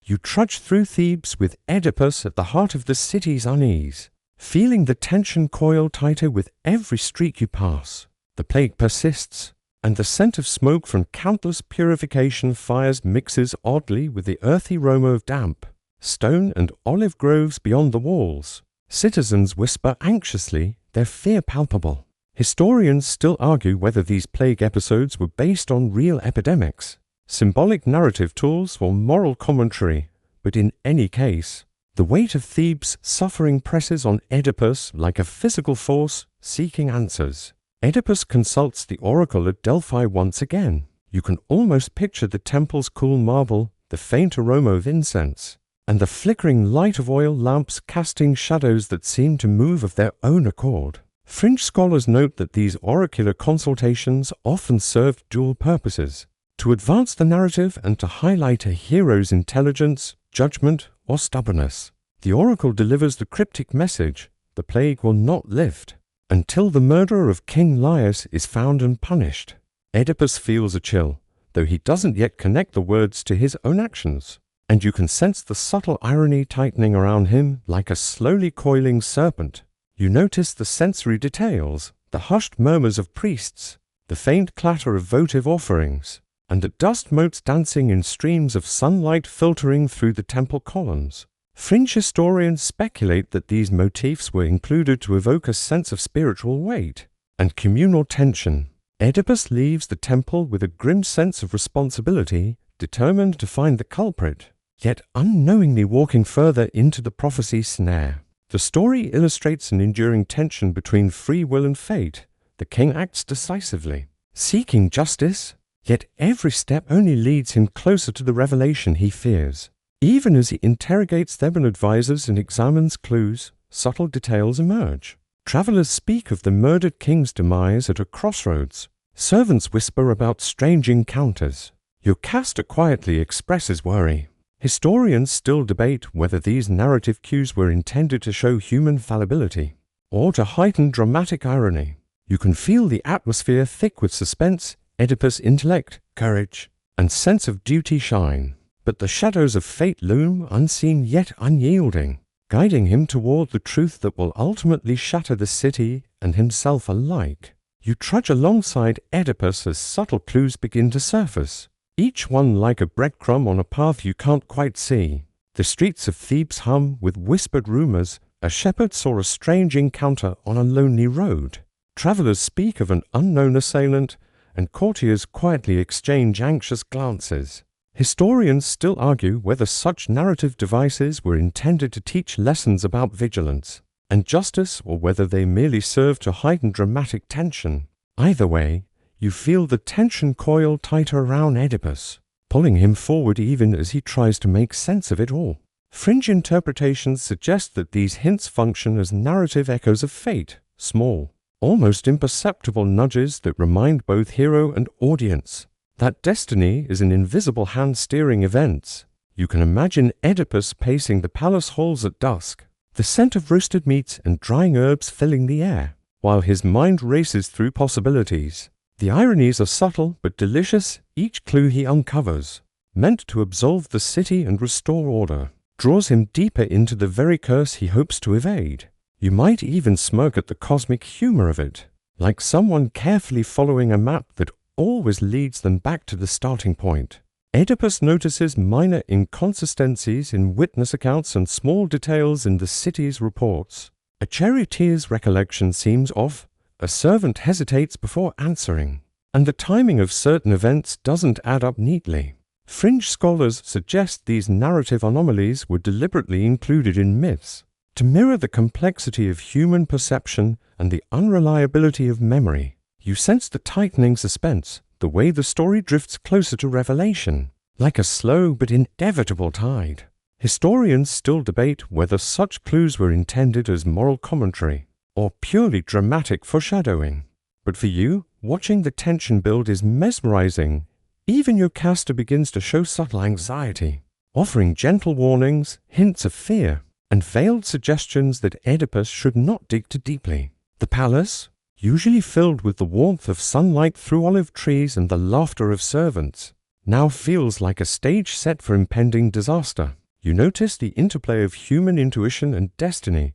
You trudge through Thebes with Oedipus at the heart of the city's unease, feeling the tension coil tighter with every street you pass. The plague persists, and the scent of smoke from countless purification fires mixes oddly with the earthy aroma of damp, stone, and olive groves beyond the walls. Citizens whisper anxiously, their fear palpable. Historians still argue whether these plague episodes were based on real epidemics, symbolic narrative tools, or moral commentary, but in any case, the weight of Thebes' suffering presses on Oedipus like a physical force seeking answers. Oedipus consults the oracle at Delphi once again. You can almost picture the temple's cool marble, the faint aroma of incense, and the flickering light of oil lamps casting shadows that seem to move of their own accord. Fringe scholars note that these oracular consultations often served dual purposes: to advance the narrative and to highlight a hero's intelligence, judgment, or stubbornness. The oracle delivers the cryptic message: the plague will not lift until the murderer of King Laius is found and punished. Oedipus feels a chill, though he doesn't yet connect the words to his own actions, and you can sense the subtle irony tightening around him like a slowly coiling serpent. You notice the sensory details, the hushed murmurs of priests, the faint clatter of votive offerings, and the dust motes dancing in streams of sunlight filtering through the temple columns. Fringe historians speculate that these motifs were included to evoke a sense of spiritual weight and communal tension. Oedipus leaves the temple with a grim sense of responsibility, determined to find the culprit, yet unknowingly walking further into the prophecy's snare. The story illustrates an enduring tension between free will and fate. The king acts decisively, seeking justice, yet every step only leads him closer to the revelation he fears. Even as he interrogates them and advises and examines clues, subtle details emerge. Travelers speak of the murdered king's demise at a crossroads. Servants whisper about strange encounters. Your caster quietly expresses worry. Historians still debate whether these narrative cues were intended to show human fallibility or to heighten dramatic irony. You can feel the atmosphere thick with suspense. Oedipus' intellect, courage, and sense of duty shine, but the shadows of fate loom, unseen yet unyielding, guiding him toward the truth that will ultimately shatter the city and himself alike. You trudge alongside Oedipus as subtle clues begin to surface, each one like a breadcrumb on a path you can't quite see. The streets of Thebes hum with whispered rumors. A shepherd saw a strange encounter on a lonely road. Travelers speak of an unknown assailant, and courtiers quietly exchange anxious glances. Historians still argue whether such narrative devices were intended to teach lessons about vigilance and justice, or whether they merely serve to heighten dramatic tension. Either way, you feel the tension coil tighter around Oedipus, pulling him forward even as he tries to make sense of it all. Fringe interpretations suggest that these hints function as narrative echoes of fate, small, almost imperceptible nudges that remind both hero and audience That destiny is an invisible hand steering events. You can imagine Oedipus pacing the palace halls at dusk, the scent of roasted meats and drying herbs filling the air, while his mind races through possibilities. The ironies are subtle but delicious, each clue he uncovers, meant to absolve the city and restore order, draws him deeper into the very curse he hopes to evade. You might even smirk at the cosmic humor of it, like someone carefully following a map that always leads them back to the starting point. Oedipus notices minor inconsistencies in witness accounts and small details in the city's reports. A charioteer's recollection seems off, a servant hesitates before answering, and the timing of certain events doesn't add up neatly. Fringe scholars suggest these narrative anomalies were deliberately included in myths, to mirror the complexity of human perception and the unreliability of memory. You sense the tightening suspense, the way the story drifts closer to revelation, like a slow but inevitable tide. Historians still debate whether such clues were intended as moral commentary or purely dramatic foreshadowing. But for you, watching the tension build is mesmerizing. Even your caster begins to show subtle anxiety, offering gentle warnings, hints of fear, and veiled suggestions that Oedipus should not dig too deeply. The palace, usually filled with the warmth of sunlight through olive trees and the laughter of servants, now feels like a stage set for impending disaster. You notice the interplay of human intuition and destiny.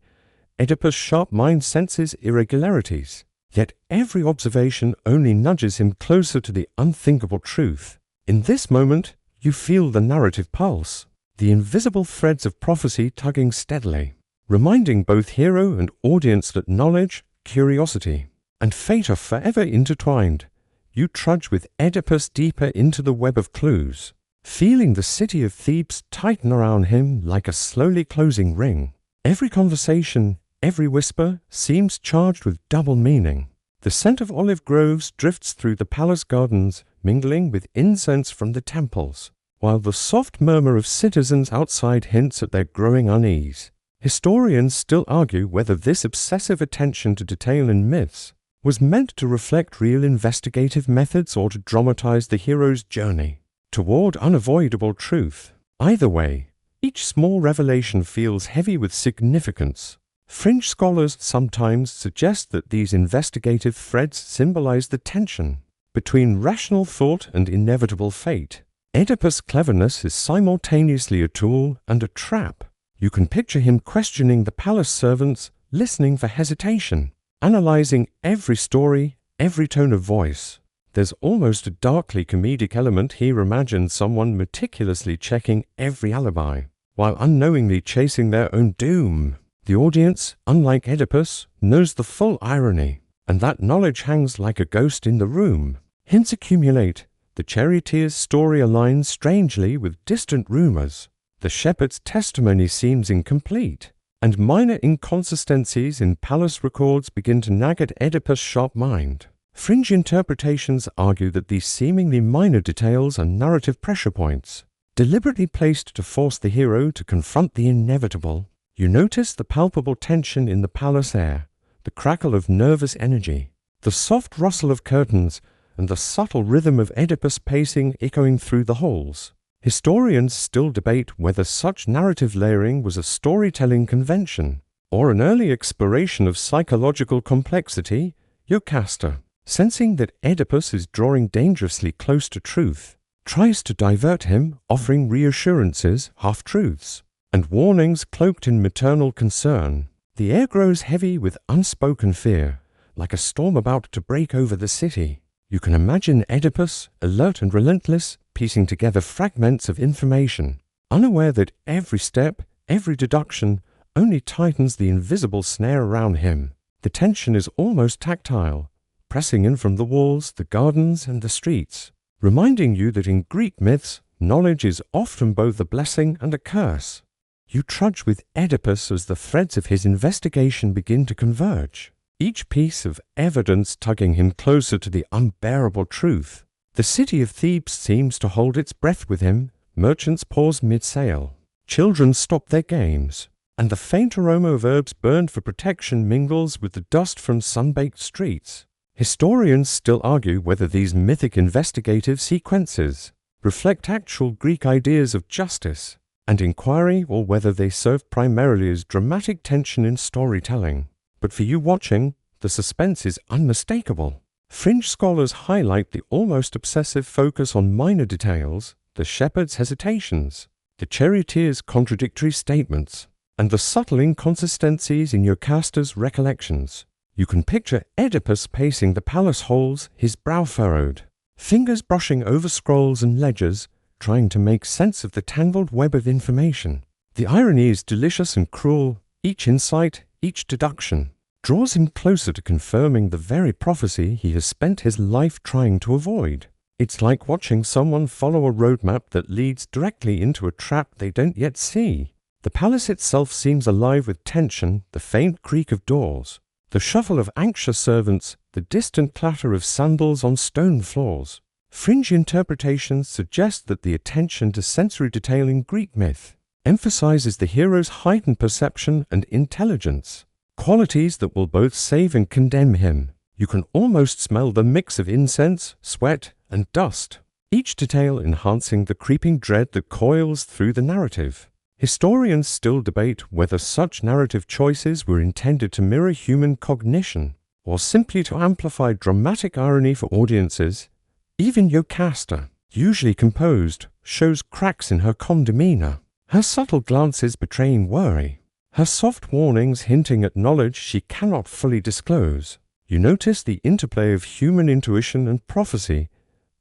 Oedipus' sharp mind senses irregularities, yet every observation only nudges him closer to the unthinkable truth. In this moment, you feel the narrative pulse, the invisible threads of prophecy tugging steadily, reminding both hero and audience that knowledge, curiosity, and fate are forever intertwined. You trudge with Oedipus deeper into the web of clues, feeling the city of Thebes tighten around him like a slowly closing ring. Every conversation, every whisper seems charged with double meaning. The scent of olive groves drifts through the palace gardens, mingling with incense from the temples, while the soft murmur of citizens outside hints at their growing unease. Historians still argue whether this obsessive attention to detail in myths was meant to reflect real investigative methods or to dramatize the hero's journey toward unavoidable truth. Either way, each small revelation feels heavy with significance. Fringe scholars sometimes suggest that these investigative threads symbolize the tension between rational thought and inevitable fate. Oedipus' cleverness is simultaneously a tool and a trap. You can picture him questioning the palace servants, listening for hesitation, analyzing every story, every tone of voice. There's almost a darkly comedic element. Here imagine someone meticulously checking every alibi, while unknowingly chasing their own doom. The audience, unlike Oedipus, knows the full irony, and that knowledge hangs like a ghost in the room. Hints accumulate. The charioteer's story aligns strangely with distant rumors. The shepherd's testimony seems incomplete, and minor inconsistencies in palace records begin to nag at Oedipus' sharp mind. Fringe interpretations argue that these seemingly minor details are narrative pressure points, deliberately placed to force the hero to confront the inevitable. You notice the palpable tension in the palace air, the crackle of nervous energy, the soft rustle of curtains, and the subtle rhythm of Oedipus pacing echoing through the halls. Historians still debate whether such narrative layering was a storytelling convention or an early exploration of psychological complexity. Your caster, sensing that Oedipus is drawing dangerously close to truth, tries to divert him, offering reassurances, half-truths, and warnings cloaked in maternal concern. The air grows heavy with unspoken fear, like a storm about to break over the city. You can imagine Oedipus, alert and relentless, piecing together fragments of information, unaware that every step, every deduction, only tightens the invisible snare around him. The tension is almost tactile, pressing in from the walls, the gardens, and the streets, reminding you that in Greek myths, knowledge is often both a blessing and a curse. You trudge with Oedipus as the threads of his investigation begin to converge, each piece of evidence tugging him closer to the unbearable truth. The city of Thebes seems to hold its breath with him. Merchants pause mid-sale. Children stop their games, and the faint aroma of herbs burned for protection mingles with the dust from sun-baked streets. Historians still argue whether these mythic investigative sequences reflect actual Greek ideas of justice and inquiry, or whether they serve primarily as dramatic tension in storytelling. But for you watching, the suspense is unmistakable. Fringe scholars highlight the almost obsessive focus on minor details, the shepherd's hesitations, the charioteer's contradictory statements, and the subtle inconsistencies in Yocasta's recollections. You can picture Oedipus pacing the palace halls, his brow furrowed, fingers brushing over scrolls and ledgers, trying to make sense of the tangled web of information. The irony is delicious and cruel. Each insight, each deduction, draws him closer to confirming the very prophecy he has spent his life trying to avoid. It's like watching someone follow a roadmap that leads directly into a trap they don't yet see. The palace itself seems alive with tension, the faint creak of doors, the shuffle of anxious servants, the distant clatter of sandals on stone floors. Fringe interpretations suggest that the attention to sensory detail in Greek myth emphasizes the hero's heightened perception and intelligence, qualities that will both save and condemn him. You can almost smell the mix of incense, sweat, and dust, each detail enhancing the creeping dread that coils through the narrative. Historians still debate whether such narrative choices were intended to mirror human cognition, or simply to amplify dramatic irony for audiences. Even Yocasta, usually composed, shows cracks in her calm demeanor, her subtle glances betraying worry, her soft warnings hinting at knowledge she cannot fully disclose. You notice the interplay of human intuition and prophecy.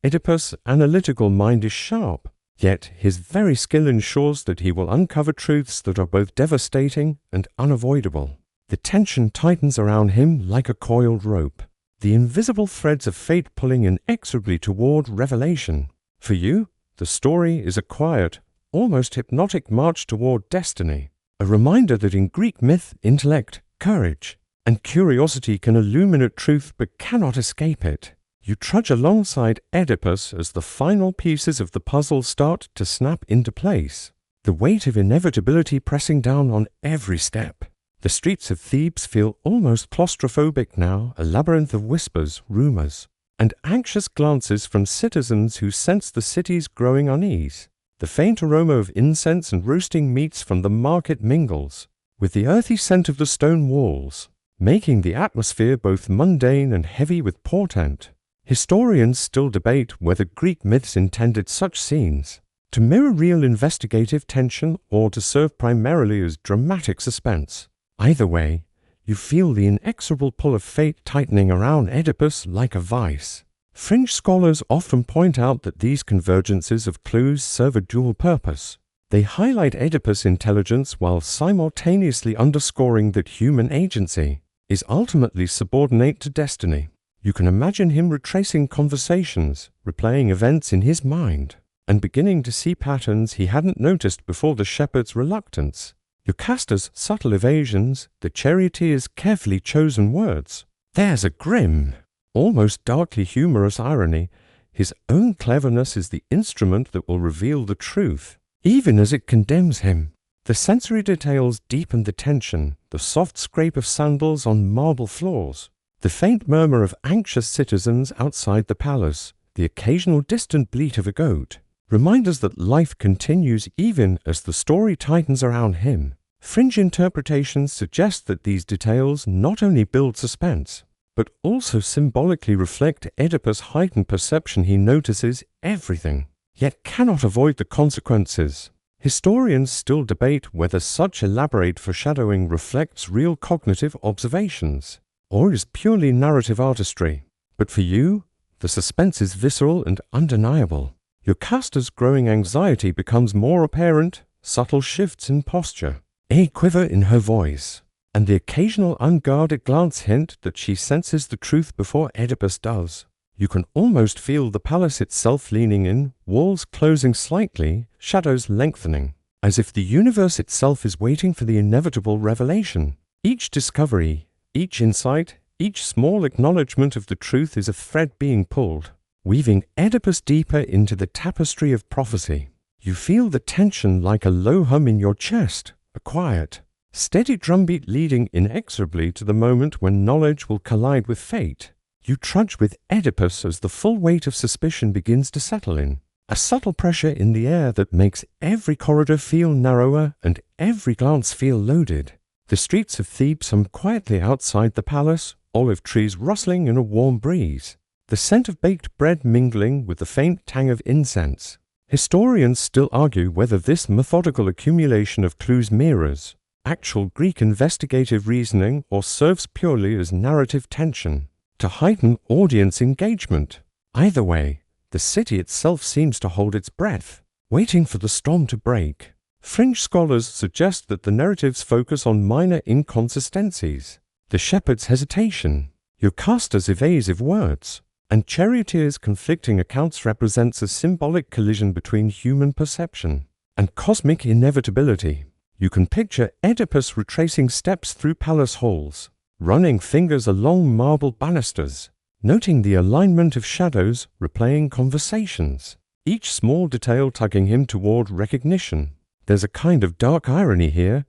Oedipus' analytical mind is sharp, yet his very skill ensures that he will uncover truths that are both devastating and unavoidable. The tension tightens around him like a coiled rope, the invisible threads of fate pulling inexorably toward revelation. For you, the story is a quiet, almost hypnotic march toward destiny, a reminder that in Greek myth, intellect, courage, and curiosity can illuminate truth but cannot escape it. You trudge alongside Oedipus as the final pieces of the puzzle start to snap into place, the weight of inevitability pressing down on every step. The streets of Thebes feel almost claustrophobic now, a labyrinth of whispers, rumors, and anxious glances from citizens who sense the city's growing unease. The faint aroma of incense and roasting meats from the market mingles with the earthy scent of the stone walls, making the atmosphere both mundane and heavy with portent. Historians still debate whether Greek myths intended such scenes to mirror real investigative tension or to serve primarily as dramatic suspense. Either way, you feel the inexorable pull of fate tightening around Oedipus like a vice. Fringe scholars often point out that these convergences of clues serve a dual purpose. They highlight Oedipus' intelligence while simultaneously underscoring that human agency is ultimately subordinate to destiny. You can imagine him retracing conversations, replaying events in his mind, and beginning to see patterns he hadn't noticed before: the shepherd's reluctance, Yocasta's subtle evasions, the charioteer's carefully chosen words. There's a grim, almost darkly humorous irony. His own cleverness is the instrument that will reveal the truth, even as it condemns him. The sensory details deepen the tension, the soft scrape of sandals on marble floors, the faint murmur of anxious citizens outside the palace, the occasional distant bleat of a goat, remind us that life continues even as the story tightens around him. Fringe interpretations suggest that these details not only build suspense, but also symbolically reflect Oedipus' heightened perception. He notices everything, yet cannot avoid the consequences. Historians still debate whether such elaborate foreshadowing reflects real cognitive observations, or is purely narrative artistry. But for you, the suspense is visceral and undeniable. Yocasta's growing anxiety becomes more apparent, subtle shifts in posture, a quiver in her voice, and the occasional unguarded glance hint that she senses the truth before Oedipus does. You can almost feel the palace itself leaning in, walls closing slightly, shadows lengthening, as if the universe itself is waiting for the inevitable revelation. Each discovery, each insight, each small acknowledgement of the truth is a thread being pulled, weaving Oedipus deeper into the tapestry of prophecy. You feel the tension like a low hum in your chest, a quiet, steady drumbeat leading inexorably to the moment when knowledge will collide with fate. You trudge with Oedipus as the full weight of suspicion begins to settle in. A subtle pressure in the air that makes every corridor feel narrower and every glance feel loaded. The streets of Thebes hum quietly outside the palace, olive trees rustling in a warm breeze, the scent of baked bread mingling with the faint tang of incense. Historians still argue whether this methodical accumulation of clues mirrors actual Greek investigative reasoning or serves purely as narrative tension to heighten audience engagement. Either way, the city itself seems to hold its breath, waiting for the storm to break. Fringe scholars suggest that the narratives focus on minor inconsistencies, the shepherd's hesitation, Yocasta's evasive words, and charioteer's conflicting accounts represents a symbolic collision between human perception and cosmic inevitability. You can picture Oedipus retracing steps through palace halls, running fingers along marble banisters, noting the alignment of shadows, replaying conversations, each small detail tugging him toward recognition. There's a kind of dark irony here.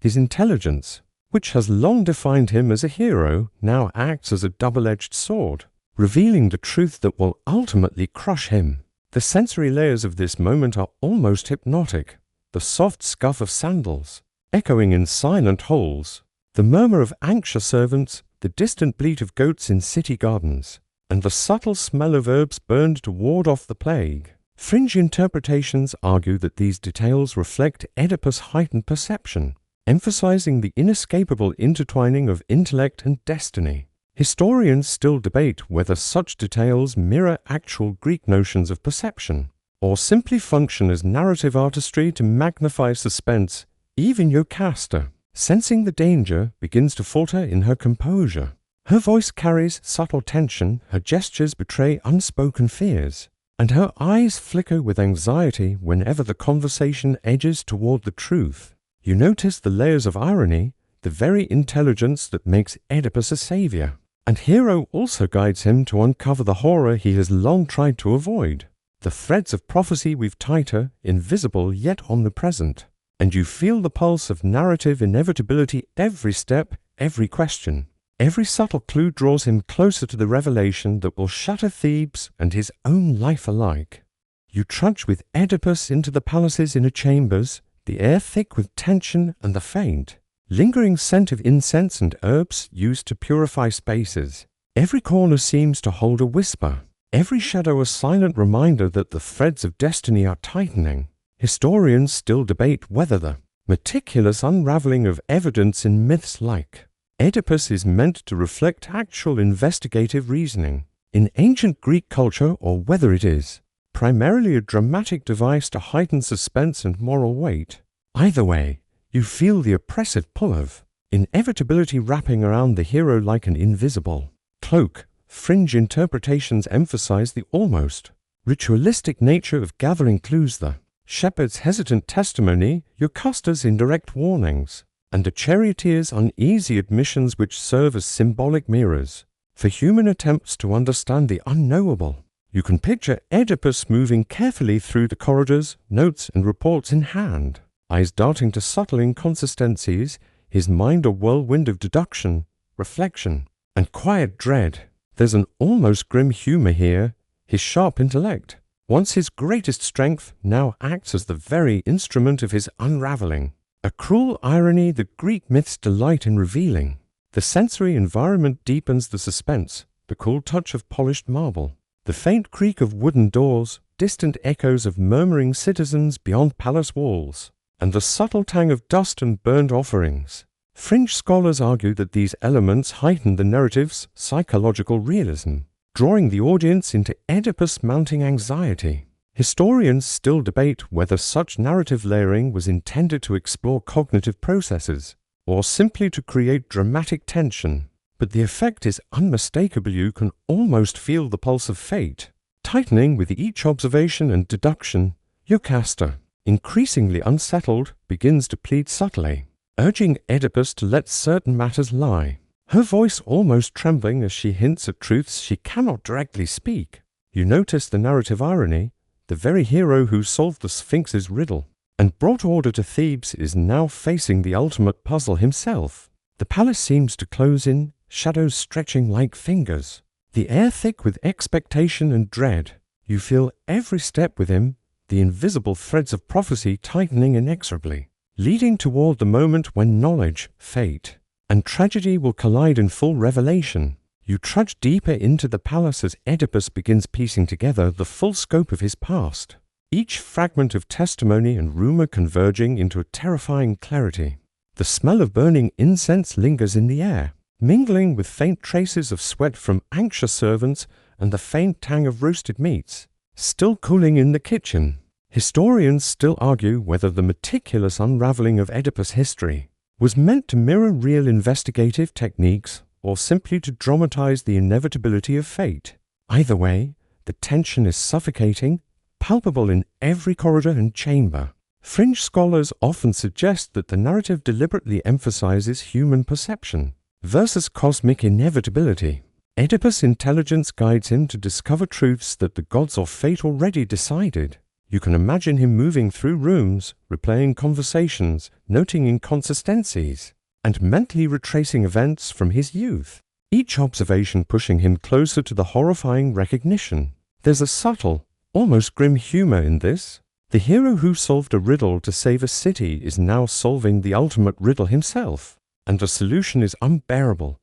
His intelligence, which has long defined him as a hero, now acts as a double-edged sword, revealing the truth that will ultimately crush him. The sensory layers of this moment are almost hypnotic. The soft scuff of sandals, echoing in silent halls, the murmur of anxious servants, the distant bleat of goats in city gardens, and the subtle smell of herbs burned to ward off the plague. Fringe interpretations argue that these details reflect Oedipus' heightened perception, emphasizing the inescapable intertwining of intellect and destiny. Historians still debate whether such details mirror actual Greek notions of perception, or simply function as narrative artistry to magnify suspense. Even Yocasta, sensing the danger, begins to falter in her composure. Her voice carries subtle tension, her gestures betray unspoken fears, and her eyes flicker with anxiety whenever the conversation edges toward the truth. You notice the layers of irony, the very intelligence that makes Oedipus a savior. And Hero also guides him to uncover the horror he has long tried to avoid. The threads of prophecy weave tighter, invisible yet omnipresent, and you feel the pulse of narrative inevitability every step, every question. Every subtle clue draws him closer to the revelation that will shatter Thebes and his own life alike. You trudge with Oedipus into the palace's inner chambers, the air thick with tension and the faint, lingering scent of incense and herbs used to purify spaces. Every corner seems to hold a whisper, every shadow a silent reminder that the threads of destiny are tightening. Historians still debate whether the meticulous unraveling of evidence in myths like Oedipus is meant to reflect actual investigative reasoning in ancient Greek culture, or whether it is primarily a dramatic device to heighten suspense and moral weight. Either way, you feel the oppressive pull of inevitability wrapping around the hero like an invisible cloak. Fringe interpretations emphasize the almost ritualistic nature of gathering clues, the shepherd's hesitant testimony, Yocasta's indirect warnings, and the charioteer's uneasy admissions which serve as symbolic mirrors for human attempts to understand the unknowable. You can picture Oedipus moving carefully through the corridors, notes and reports in hand, eyes darting to subtle inconsistencies, his mind a whirlwind of deduction, reflection, and quiet dread. There's an almost grim humor here. His sharp intellect, once his greatest strength, now acts as the very instrument of his unraveling. A cruel irony that Greek myths delight in revealing. The sensory environment deepens the suspense, the cool touch of polished marble, the faint creak of wooden doors, distant echoes of murmuring citizens beyond palace walls, and the subtle tang of dust and burned offerings. Fringe scholars argue that these elements heighten the narrative's psychological realism, drawing the audience into Oedipus' mounting anxiety. Historians still debate whether such narrative layering was intended to explore cognitive processes, or simply to create dramatic tension, but the effect is unmistakable. You can almost feel the pulse of fate, tightening with each observation and deduction. Yocasta, increasingly unsettled, begins to plead subtly, urging Oedipus to let certain matters lie, her voice almost trembling as she hints at truths she cannot directly speak. You notice the narrative irony. The very hero who solved the Sphinx's riddle and brought order to Thebes is now facing the ultimate puzzle himself. The palace seems to close in, shadows stretching like fingers, the air thick with expectation and dread. You feel every step with him, the invisible threads of prophecy tightening inexorably, leading toward the moment when knowledge, fate, and tragedy will collide in full revelation. You trudge deeper into the palace as Oedipus begins piecing together the full scope of his past, each fragment of testimony and rumor converging into a terrifying clarity. The smell of burning incense lingers in the air, mingling with faint traces of sweat from anxious servants and the faint tang of roasted meats, still cooling in the kitchen. Historians still argue whether the meticulous unraveling of Oedipus' history was meant to mirror real investigative techniques or simply to dramatize the inevitability of fate. Either way, the tension is suffocating, palpable in every corridor and chamber. Fringe scholars often suggest that the narrative deliberately emphasizes human perception versus cosmic inevitability. Oedipus' intelligence guides him to discover truths that the gods or fate already decided. You can imagine him moving through rooms, replaying conversations, noting inconsistencies, and mentally retracing events from his youth, each observation pushing him closer to the horrifying recognition. There's a subtle, almost grim humor in this. The hero who solved a riddle to save a city is now solving the ultimate riddle himself, and the solution is unbearable.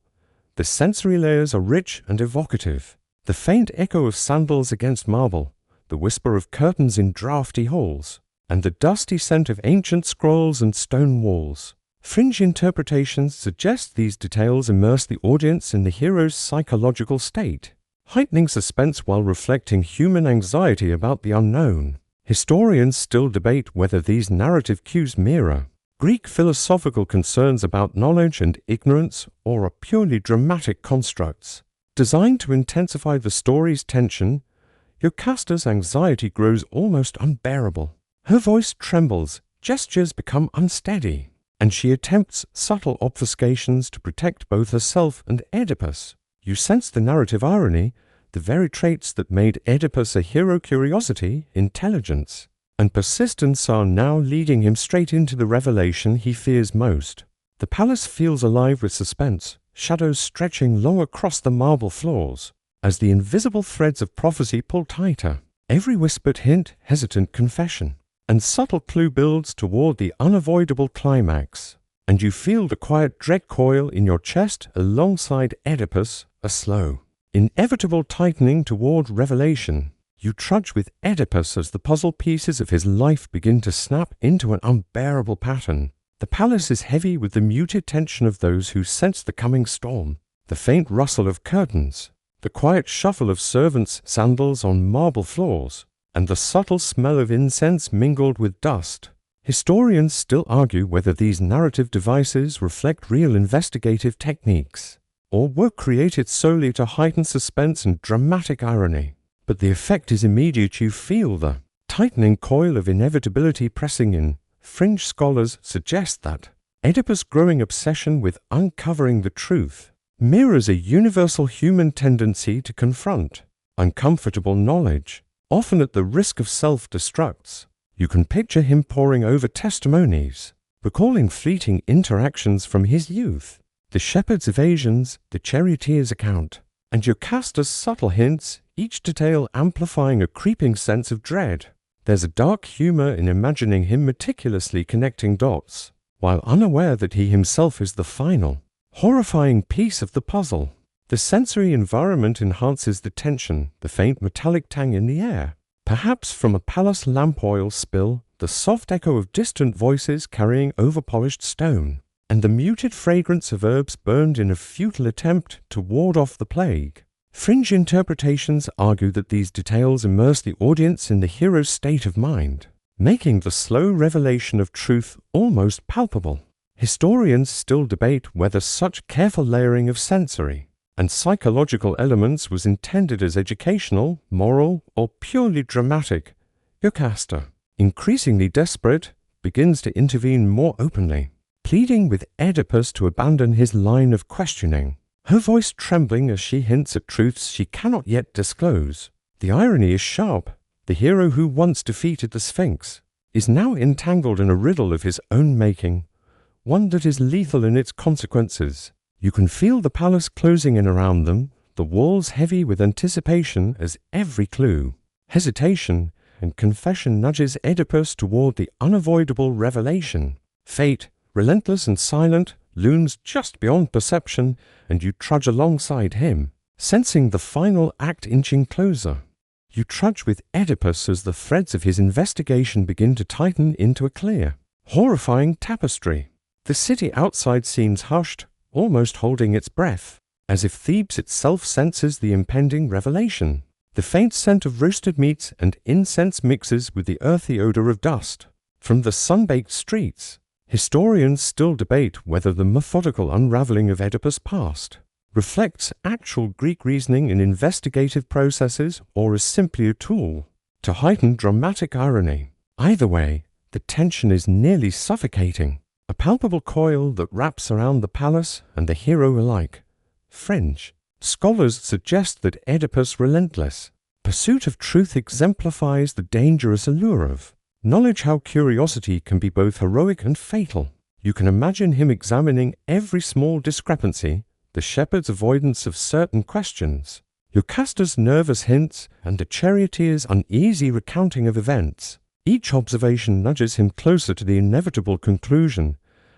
The sensory layers are rich and evocative. The faint echo of sandals against marble, the whisper of curtains in draughty halls, and the dusty scent of ancient scrolls and stone walls. Fringe interpretations suggest these details immerse the audience in the hero's psychological state, heightening suspense while reflecting human anxiety about the unknown. Historians still debate whether these narrative cues mirror Greek philosophical concerns about knowledge and ignorance or are purely dramatic constructs. Designed to intensify the story's tension, Yocasta's anxiety grows almost unbearable. Her voice trembles, gestures become unsteady, and she attempts subtle obfuscations to protect both herself and Oedipus. You sense the narrative irony, the very traits that made Oedipus a hero: curiosity, intelligence, and persistence are now leading him straight into the revelation he fears most. The palace feels alive with suspense, shadows stretching long across the marble floors, as the invisible threads of prophecy pull tighter. Every whispered hint, hesitant confession, and subtle clue builds toward the unavoidable climax, and you feel the quiet dread coil in your chest alongside Oedipus, a slow, inevitable tightening toward revelation. You trudge with Oedipus as the puzzle pieces of his life begin to snap into an unbearable pattern. The palace is heavy with the muted tension of those who sense the coming storm, the faint rustle of curtains, the quiet shuffle of servants' sandals on marble floors, and the subtle smell of incense mingled with dust. Historians still argue whether these narrative devices reflect real investigative techniques, or were created solely to heighten suspense and dramatic irony. But the effect is immediate. You feel the tightening coil of inevitability pressing in. Fringe scholars suggest that Oedipus' growing obsession with uncovering the truth mirrors a universal human tendency to confront uncomfortable knowledge, often at the risk of self-destructs. You can picture him poring over testimonies, recalling fleeting interactions from his youth, the shepherd's evasions, the charioteer's account, and Yocasta's subtle hints, each detail amplifying a creeping sense of dread. There's a dark humor in imagining him meticulously connecting dots, while unaware that he himself is the final, horrifying piece of the puzzle. The sensory environment enhances the tension, the faint metallic tang in the air, perhaps from a palace lamp oil spill, the soft echo of distant voices carrying over-polished stone, and the muted fragrance of herbs burned in a futile attempt to ward off the plague. Fringe interpretations argue that these details immerse the audience in the hero's state of mind, making the slow revelation of truth almost palpable. Historians still debate whether such careful layering of sensory and psychological elements was intended as educational, moral, or purely dramatic. Yocasta, increasingly desperate, begins to intervene more openly, pleading with Oedipus to abandon his line of questioning, her voice trembling as she hints at truths she cannot yet disclose. The irony is sharp. The hero who once defeated the Sphinx is now entangled in a riddle of his own making, one that is lethal in its consequences. You can feel the palace closing in around them, the walls heavy with anticipation as every clue. Hesitation and confession nudges Oedipus toward the unavoidable revelation. Fate, relentless and silent, looms just beyond perception, and you trudge alongside him, sensing the final act inching closer. You trudge with Oedipus as the threads of his investigation begin to tighten into a clear, horrifying tapestry. The city outside seems hushed, almost holding its breath, as if Thebes itself senses the impending revelation. The faint scent of roasted meats and incense mixes with the earthy odor of dust. From the sun-baked streets, historians still debate whether the methodical unraveling of Oedipus' past reflects actual Greek reasoning and investigative processes or is simply a tool to heighten dramatic irony. Either way, the tension is nearly suffocating, a palpable coil that wraps around the palace and the hero alike. Fringe scholars suggest that Oedipus' relentless pursuit of truth exemplifies the dangerous allure of knowledge, how curiosity can be both heroic and fatal. You can imagine him examining every small discrepancy, the shepherd's avoidance of certain questions, Yocasta's nervous hints, and the charioteer's uneasy recounting of events. Each observation nudges him closer to the inevitable conclusion,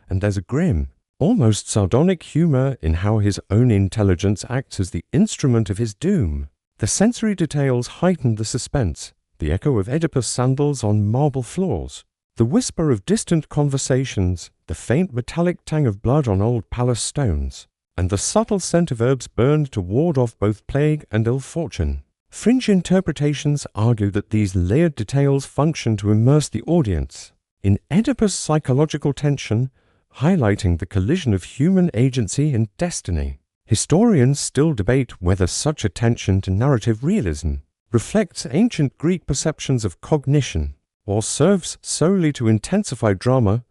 and there's a grim, almost sardonic humor in how his own intelligence acts as the instrument of his doom. The sensory details heighten the suspense, the echo of Oedipus' sandals on marble floors, the whisper of distant conversations, the faint metallic tang of blood on old palace stones, and the subtle scent of herbs burned to ward off both plague and ill fortune. Fringe interpretations argue that these layered details function to immerse the audience in Oedipus' psychological tension, highlighting the collision of human agency and destiny. Historians still debate whether such attention to narrative realism reflects ancient Greek perceptions of cognition or serves solely to intensify drama.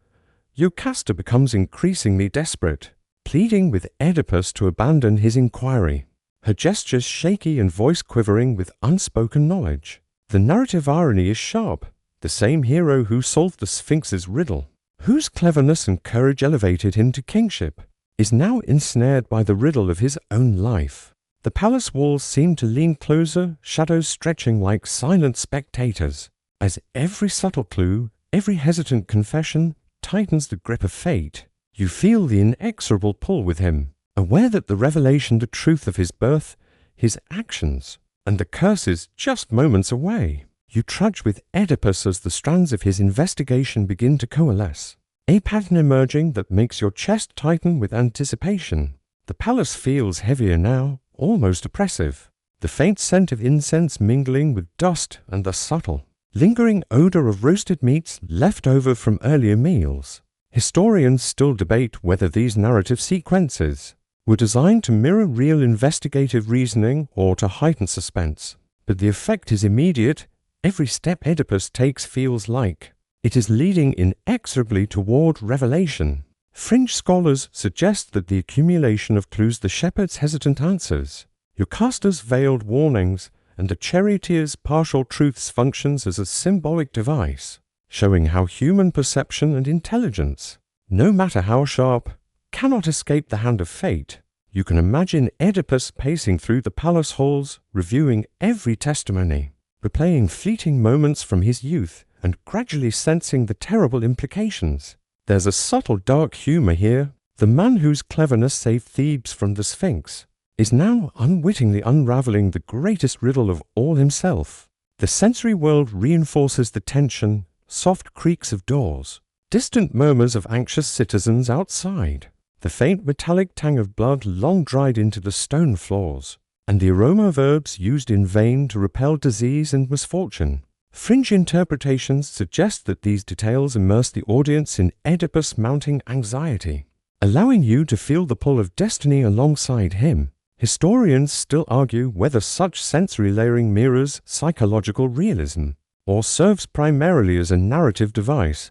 Jocasta becomes increasingly desperate, pleading with Oedipus to abandon his inquiry, her gestures shaky and voice quivering with unspoken knowledge. The narrative irony is sharp. The same hero who solved the Sphinx's riddle, whose cleverness and courage elevated him to kingship, is now ensnared by the riddle of his own life. The palace walls seem to lean closer, shadows stretching like silent spectators, as every subtle clue, every hesitant confession, tightens the grip of fate. You feel the inexorable pull with him, aware that the revelation, the truth of his birth, his actions, and the curse is just moments away. You trudge with Oedipus as the strands of his investigation begin to coalesce, a pattern emerging that makes your chest tighten with anticipation. The palace feels heavier now, almost oppressive, the faint scent of incense mingling with dust and the subtle, lingering odor of roasted meats left over from earlier meals. Historians still debate whether these narrative sequences were designed to mirror real investigative reasoning or to heighten suspense, but the effect is immediate. Every step Oedipus takes feels like it is leading inexorably toward revelation. Fringe scholars suggest that the accumulation of clues, the shepherd's hesitant answers, Jocasta's veiled warnings, and the charioteer's partial truths functions as a symbolic device, showing how human perception and intelligence, no matter how sharp, cannot escape the hand of fate. You can imagine Oedipus pacing through the palace halls, reviewing every testimony, replaying fleeting moments from his youth, and gradually sensing the terrible implications. There's a subtle dark humor here. The man whose cleverness saved Thebes from the Sphinx is now unwittingly unraveling the greatest riddle of all himself. The sensory world reinforces the tension, soft creaks of doors, distant murmurs of anxious citizens outside, the faint metallic tang of blood long dried into the stone floors, and the aroma of herbs used in vain to repel disease and misfortune. Fringe interpretations suggest that these details immerse the audience in Oedipus' mounting anxiety, allowing you to feel the pull of destiny alongside him. Historians still argue whether such sensory layering mirrors psychological realism or serves primarily as a narrative device,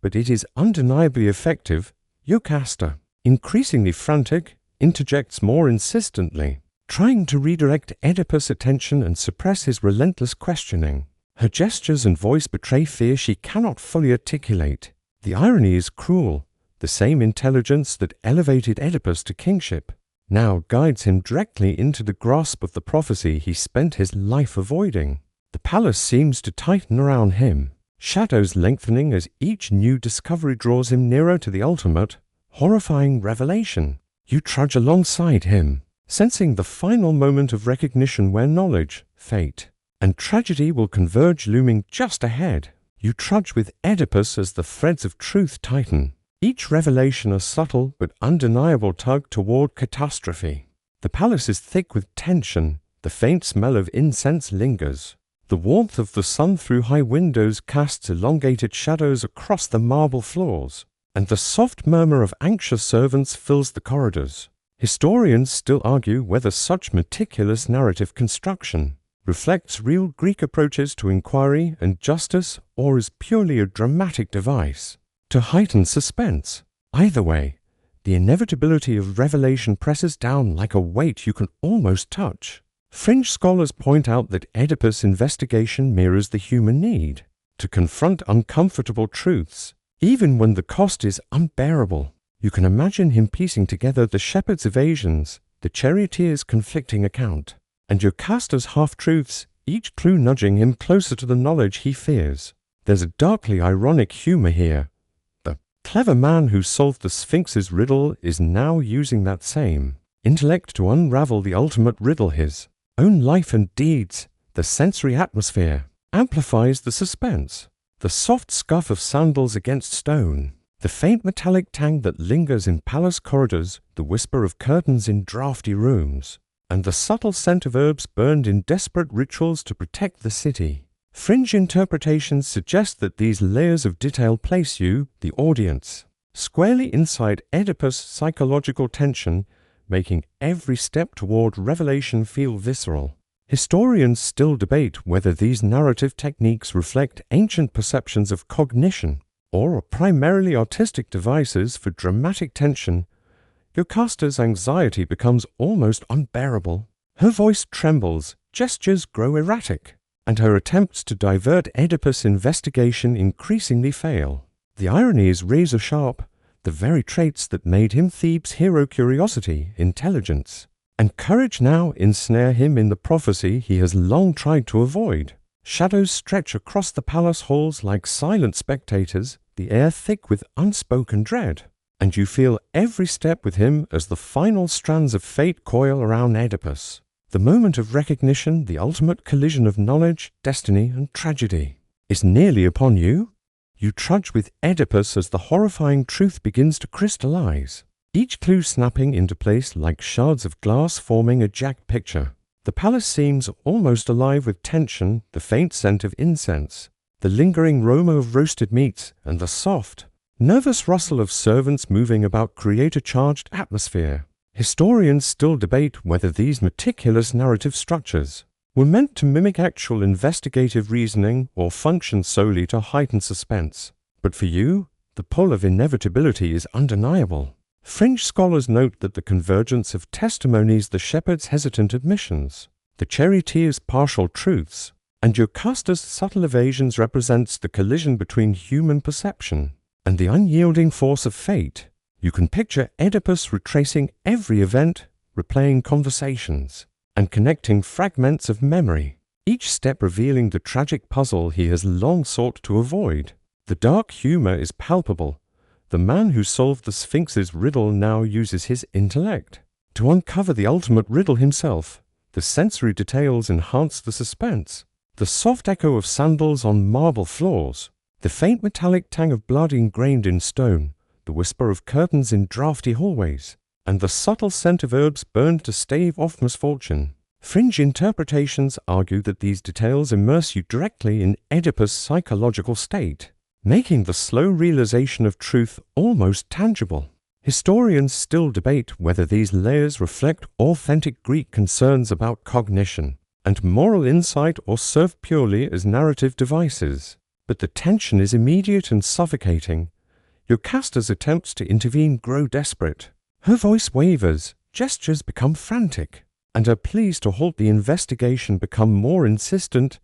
but it is undeniably effective. Jocasta, increasingly frantic, interjects more insistently, trying to redirect Oedipus' attention and suppress his relentless questioning. Her gestures and voice betray fear she cannot fully articulate. The irony is cruel. The same intelligence that elevated Oedipus to kingship now guides him directly into the grasp of the prophecy he spent his life avoiding. The palace seems to tighten around him, shadows lengthening as each new discovery draws him nearer to the ultimate, horrifying revelation. You trudge alongside him, sensing the final moment of recognition where knowledge, fate, and tragedy will converge looming just ahead. You trudge with Oedipus as the threads of truth tighten, each revelation a subtle but undeniable tug toward catastrophe. The palace is thick with tension, the faint smell of incense lingers. The warmth of the sun through high windows casts elongated shadows across the marble floors, and the soft murmur of anxious servants fills the corridors. Historians still argue whether such meticulous narrative construction reflects real Greek approaches to inquiry and justice or is purely a dramatic device to heighten suspense. Either way, the inevitability of revelation presses down like a weight you can almost touch. Fringe scholars point out that Oedipus' investigation mirrors the human need to confront uncomfortable truths, even when the cost is unbearable. You can imagine him piecing together the shepherd's evasions, the charioteer's conflicting account, and Jocasta's half-truths, each clue nudging him closer to the knowledge he fears. There's a darkly ironic humor here. The clever man who solved the Sphinx's riddle is now using that same intellect to unravel the ultimate riddle. His own life and deeds, the sensory atmosphere, amplifies the suspense. The soft scuff of sandals against stone, the faint metallic tang that lingers in palace corridors, the whisper of curtains in drafty rooms, and the subtle scent of herbs burned in desperate rituals to protect the city. Fringe interpretations suggest that these layers of detail place you, the audience, squarely inside Oedipus' psychological tension, making every step toward revelation feel visceral. Historians still debate whether these narrative techniques reflect ancient perceptions of cognition or are primarily artistic devices for dramatic tension. Jocasta's anxiety becomes almost unbearable. Her voice trembles, gestures grow erratic, and her attempts to divert Oedipus' investigation increasingly fail. The irony is razor-sharp. The very traits that made him Thebes' hero, curiosity, intelligence, and courage, now ensnare him in the prophecy he has long tried to avoid. Shadows stretch across the palace halls like silent spectators, the air thick with unspoken dread, and you feel every step with him as the final strands of fate coil around Oedipus. The moment of recognition, the ultimate collision of knowledge, destiny, and tragedy, is nearly upon you. You trudge with Oedipus as the horrifying truth begins to crystallize, each clue snapping into place like shards of glass forming a jagged picture. The palace seems almost alive with tension, the faint scent of incense, the lingering aroma of roasted meats, and the soft, nervous rustle of servants moving about create a charged atmosphere. Historians still debate whether these meticulous narrative structures were meant to mimic actual investigative reasoning or function solely to heighten suspense. But for you, the pull of inevitability is undeniable. Fringe scholars note that the convergence of testimonies, the shepherd's hesitant admissions, the charioteer's partial truths, and Jocasta's subtle evasions represents the collision between human perception and the unyielding force of fate. You can picture Oedipus retracing every event, replaying conversations, and connecting fragments of memory, each step revealing the tragic puzzle he has long sought to avoid. The dark humor is palpable. The man who solved the Sphinx's riddle now uses his intellect to uncover the ultimate riddle himself. The sensory details enhance the suspense. The soft echo of sandals on marble floors, the faint metallic tang of blood ingrained in stone, the whisper of curtains in drafty hallways, and the subtle scent of herbs burned to stave off misfortune. Fringe interpretations argue that these details immerse you directly in Oedipus' psychological state, making the slow realization of truth almost tangible. Historians still debate whether these layers reflect authentic Greek concerns about cognition and moral insight or serve purely as narrative devices. But the tension is immediate and suffocating. Jocasta's attempts to intervene grow desperate. Her voice wavers, gestures become frantic, and her pleas to halt the investigation become more insistent,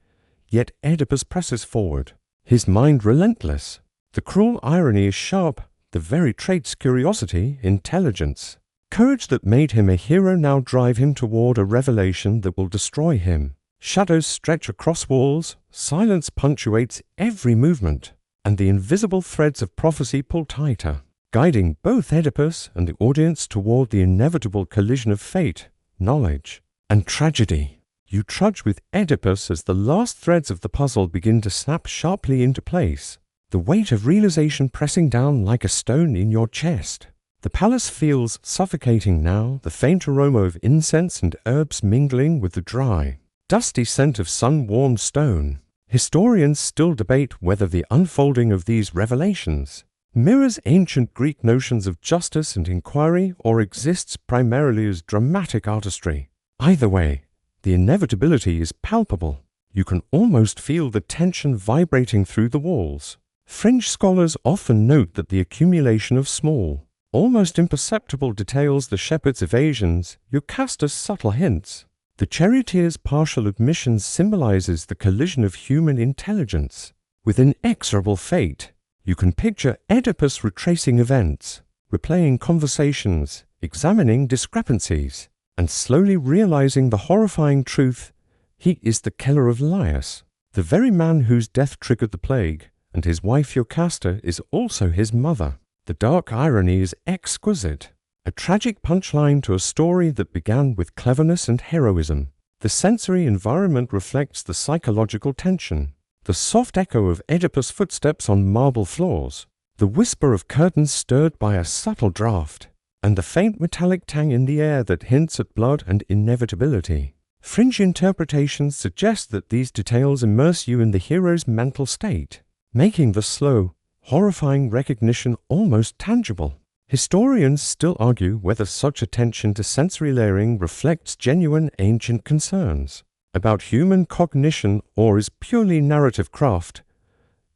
yet Oedipus presses forward, his mind relentless. The cruel irony is sharp, the very traits curiosity, intelligence, Courage that made him a hero now drive him toward a revelation that will destroy him. Shadows stretch across walls, silence punctuates every movement, and the invisible threads of prophecy pull tighter, guiding both Oedipus and the audience toward the inevitable collision of fate, knowledge, and tragedy. You trudge with Oedipus as the last threads of the puzzle begin to snap sharply into place, the weight of realization pressing down like a stone in your chest. The palace feels suffocating now, the faint aroma of incense and herbs mingling with the dry, dusty scent of sun-warmed stone. Historians still debate whether the unfolding of these revelations mirrors ancient Greek notions of justice and inquiry or exists primarily as dramatic artistry. Either way, the inevitability is palpable. You can almost feel the tension vibrating through the walls. Fringe scholars often note that the accumulation of small, almost imperceptible details, the shepherd's evasions, Jocasta's subtle hints, the charioteer's partial admissions symbolizes the collision of human intelligence with inexorable fate. You can picture Oedipus retracing events, replaying conversations, examining discrepancies, and slowly realizing the horrifying truth: he is the killer of Laius, the very man whose death triggered the plague, and his wife Jocasta is also his mother. The dark irony is exquisite, a tragic punchline to a story that began with cleverness and heroism. The sensory environment reflects the psychological tension, the soft echo of Oedipus' footsteps on marble floors, the whisper of curtains stirred by a subtle draught, and the faint metallic tang in the air that hints at blood and inevitability. Fringe interpretations suggest that these details immerse you in the hero's mental state, making the slow, horrifying recognition almost tangible. Historians still argue whether such attention to sensory layering reflects genuine ancient concerns about human cognition or is purely narrative craft.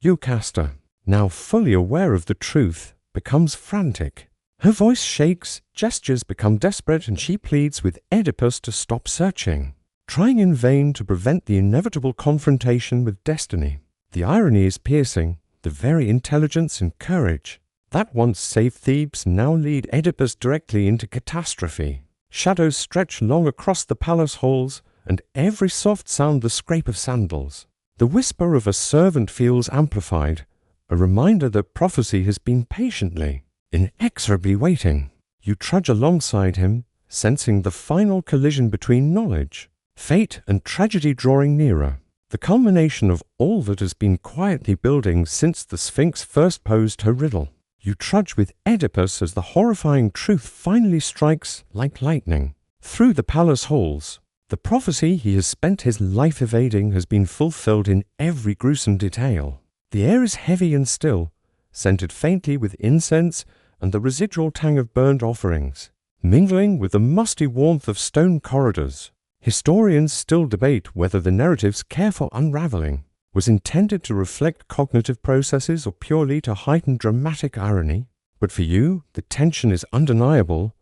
Jocasta, now fully aware of the truth, becomes frantic. Her voice shakes, gestures become desperate, and she pleads with Oedipus to stop searching, trying in vain to prevent the inevitable confrontation with destiny. The irony is piercing. The very intelligence and courage that once saved Thebes now lead Oedipus directly into catastrophe. Shadows stretch long across the palace halls, and every soft sound the scrape of sandals. The whisper of a servant feels amplified, a reminder that prophecy has been patiently, inexorably waiting. You trudge alongside him, sensing the final collision between knowledge, fate, and tragedy drawing nearer. The culmination of all that has been quietly building since the Sphinx first posed her riddle. You trudge with Oedipus as the horrifying truth finally strikes like lightning through the palace halls. The prophecy he has spent his life evading has been fulfilled in every gruesome detail. The air is heavy and still, scented faintly with incense and the residual tang of burned offerings, mingling with the musty warmth of stone corridors. Historians still debate whether the narrative's careful unraveling was intended to reflect cognitive processes or purely to heighten dramatic irony. But for you, the tension is undeniable,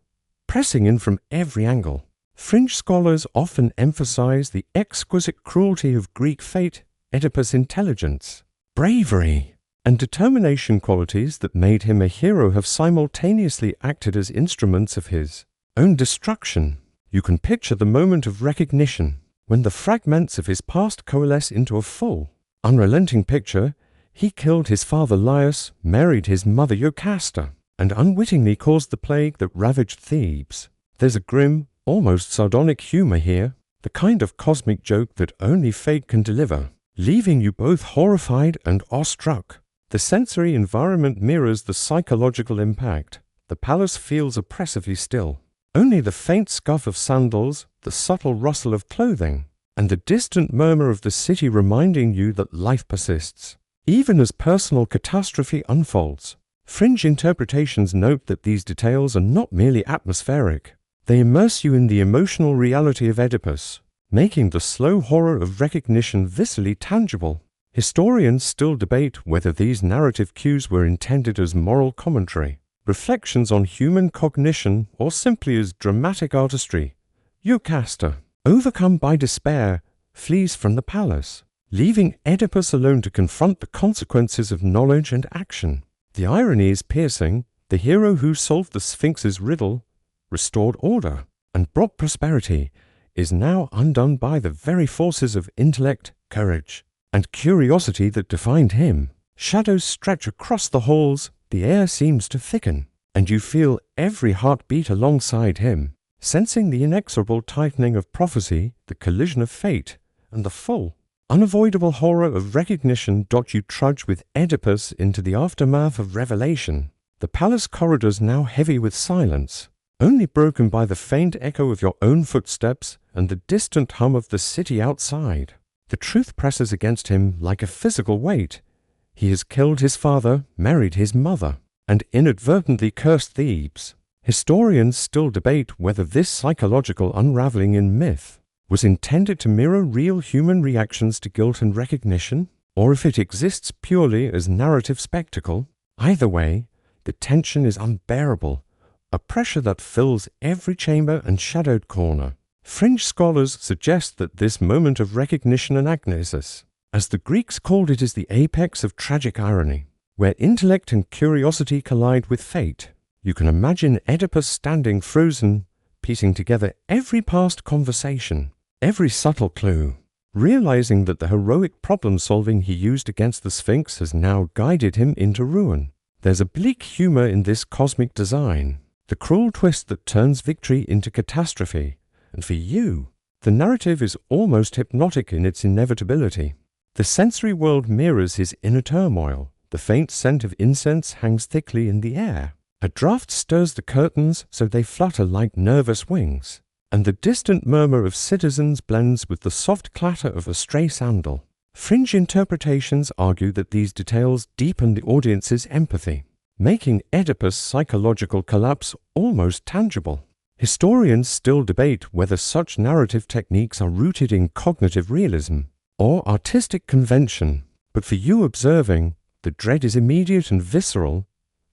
pressing in from every angle. Fringe scholars often emphasize the exquisite cruelty of Greek fate, Oedipus' intelligence, bravery, and determination, qualities that made him a hero, have simultaneously acted as instruments of his own destruction. You can picture the moment of recognition, when the fragments of his past coalesce into a full, unrelenting picture. He killed his father Laius, married his mother Jocasta, and unwittingly caused the plague that ravaged Thebes. There's a grim, almost sardonic humor here, the kind of cosmic joke that only fate can deliver, leaving you both horrified and awestruck. The sensory environment mirrors the psychological impact. The palace feels oppressively still. Only the faint scuff of sandals, the subtle rustle of clothing, and the distant murmur of the city reminding you that life persists, even as personal catastrophe unfolds. Fringe interpretations note that these details are not merely atmospheric. They immerse you in the emotional reality of Oedipus, making the slow horror of recognition viscerally tangible. Historians still debate whether these narrative cues were intended as moral commentary, reflections on human cognition, or simply as dramatic artistry. Jocasta, overcome by despair, flees from the palace, leaving Oedipus alone to confront the consequences of knowledge and action. The irony is piercing. The hero who solved the Sphinx's riddle restored order, and brought prosperity, is now undone by the very forces of intellect, courage, and curiosity that defined him. Shadows stretch across the halls, the air seems to thicken, and you feel every heartbeat alongside him, sensing the inexorable tightening of prophecy, the collision of fate, and the full, unavoidable horror of recognition. You trudge with Oedipus into the aftermath of revelation, the palace corridors now heavy with silence, only broken by the faint echo of your own footsteps and the distant hum of the city outside. The truth presses against him like a physical weight. He has killed his father, married his mother, and inadvertently cursed Thebes. Historians still debate whether this psychological unraveling in myth was intended to mirror real human reactions to guilt and recognition, or if it exists purely as narrative spectacle. Either way, the tension is unbearable, a pressure that fills every chamber and shadowed corner. Fringe scholars suggest that this moment of recognition and agnosis, as the Greeks called it, is the apex of tragic irony, where intellect and curiosity collide with fate. You can imagine Oedipus standing frozen, piecing together every past conversation, every subtle clue, realizing that the heroic problem-solving he used against the Sphinx has now guided him into ruin. There's a bleak humor in this cosmic design, the cruel twist that turns victory into catastrophe, and for you, the narrative is almost hypnotic in its inevitability. The sensory world mirrors his inner turmoil. The faint scent of incense hangs thickly in the air. A draught stirs the curtains so they flutter like nervous wings, and the distant murmur of citizens blends with the soft clatter of a stray sandal. Fringe interpretations argue that these details deepen the audience's empathy, making Oedipus' psychological collapse almost tangible. Historians still debate whether such narrative techniques are rooted in cognitive realism or artistic convention, but for you observing, the dread is immediate and visceral.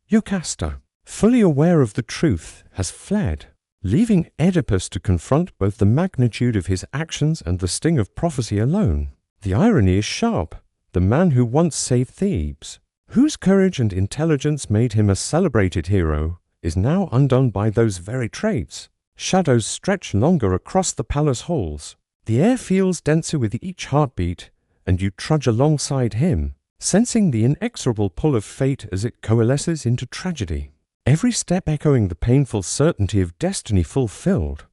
Jocasta, fully aware of the truth, has fled, leaving Oedipus to confront both the magnitude of his actions and the sting of prophecy alone. The irony is sharp. The man who once saved Thebes, whose courage and intelligence made him a celebrated hero, is now undone by those very traits. Shadows stretch longer across the palace halls. The air feels denser with each heartbeat, and you trudge alongside him, sensing the inexorable pull of fate as it coalesces into tragedy. Every step echoing the painful certainty of destiny fulfilled.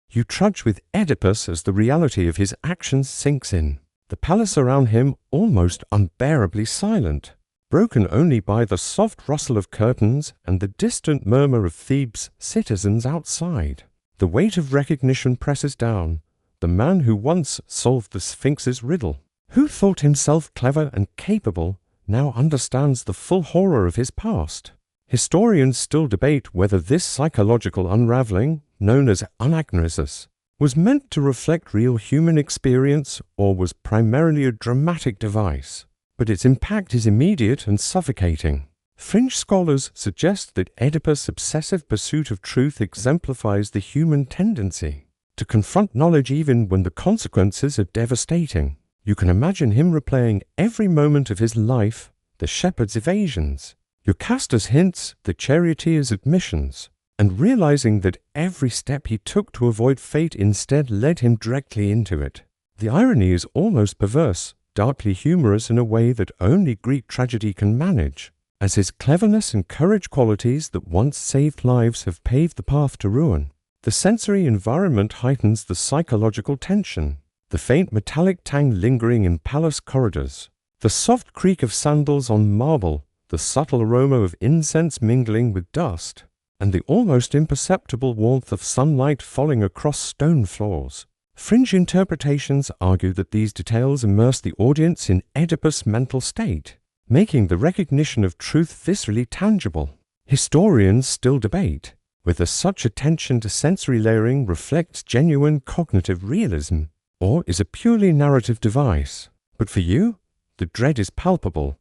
You trudge with Oedipus as the reality of his actions sinks in. The palace around him almost unbearably silent, broken only by the soft rustle of curtains and the distant murmur of Thebes' citizens outside. The weight of recognition presses down. The man who once solved the Sphinx's riddle, who thought himself clever and capable, now understands the full horror of his past. Historians still debate whether this psychological unraveling, known as anagnosis, was meant to reflect real human experience or was primarily a dramatic device, but its impact is immediate and suffocating. Fringe scholars suggest that Oedipus' obsessive pursuit of truth exemplifies the human tendency to confront knowledge even when the consequences are devastating. You can imagine him replaying every moment of his life, the shepherd's evasions, Jocasta's hints, the charioteer's admissions, and realizing that every step he took to avoid fate instead led him directly into it. The irony is almost perverse, darkly humorous in a way that only Greek tragedy can manage, as his cleverness and courage qualities that once saved lives have paved the path to ruin. The sensory environment heightens the psychological tension, the faint metallic tang lingering in palace corridors, the soft creak of sandals on marble, the subtle aroma of incense mingling with dust, and the almost imperceptible warmth of sunlight falling across stone floors. Fringe interpretations argue that these details immerse the audience in Oedipus' mental state, making the recognition of truth viscerally tangible. Historians still debate whether such attention to sensory layering reflects genuine cognitive realism, or is a purely narrative device. But for you, the dread is palpable.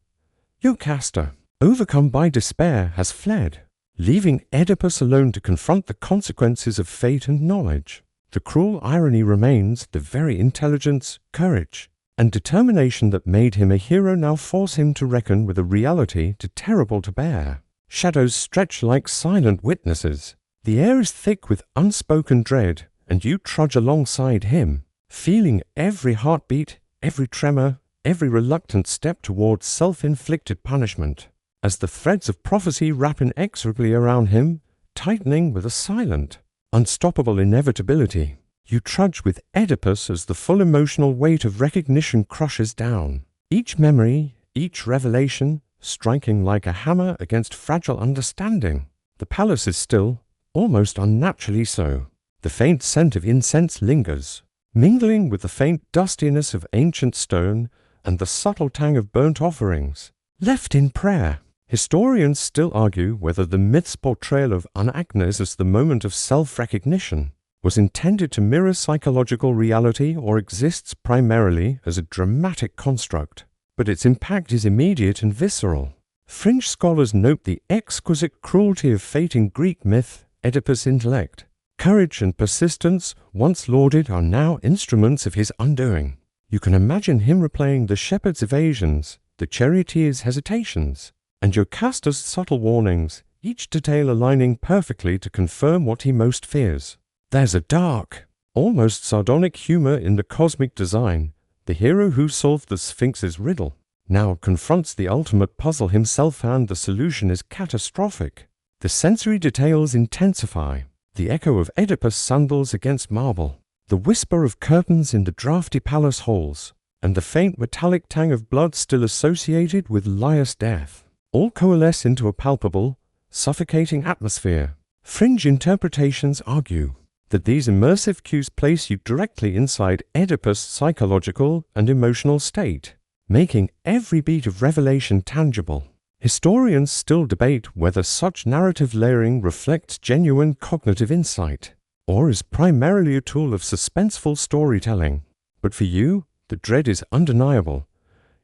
Jocasta, overcome by despair, has fled, leaving Oedipus alone to confront the consequences of fate and knowledge. The cruel irony remains: the very intelligence, courage, and determination that made him a hero now force him to reckon with a reality too terrible to bear. Shadows stretch like silent witnesses, The air is thick with unspoken dread, and you trudge alongside him, feeling every heartbeat, every tremor, every reluctant step towards self-inflicted punishment, as the threads of prophecy wrap inexorably around him, tightening with a silent, unstoppable inevitability. You trudge with Oedipus as the full emotional weight of recognition crushes down, each memory, each revelation, striking like a hammer against fragile understanding. The palace is still, almost unnaturally so. The faint scent of incense lingers, mingling with the faint dustiness of ancient stone and the subtle tang of burnt offerings, left in prayer. Historians still argue whether the myth's portrayal of Unagnes as the moment of self-recognition was intended to mirror psychological reality or exists primarily as a dramatic construct, but its impact is immediate and visceral. Fringe scholars note the exquisite cruelty of fate in Greek myth, Oedipus' intellect. Courage and persistence, once lauded, are now instruments of his undoing. You can imagine him replaying the shepherd's evasions, the charioteer's hesitations, and Jocasta's subtle warnings, each detail aligning perfectly to confirm what he most fears. There's a dark, almost sardonic humor in the cosmic design. The hero who solved the Sphinx's riddle now confronts the ultimate puzzle himself, and the solution is catastrophic. The sensory details intensify. The echo of Oedipus' sandals against marble, the whisper of curtains in the drafty palace halls, and the faint metallic tang of blood still associated with Laius' death, all coalesce into a palpable, suffocating atmosphere. Fringe interpretations argue that these immersive cues place you directly inside Oedipus' psychological and emotional state, making every beat of revelation tangible. Historians still debate whether such narrative layering reflects genuine cognitive insight, or is primarily a tool of suspenseful storytelling. But for you, the dread is undeniable.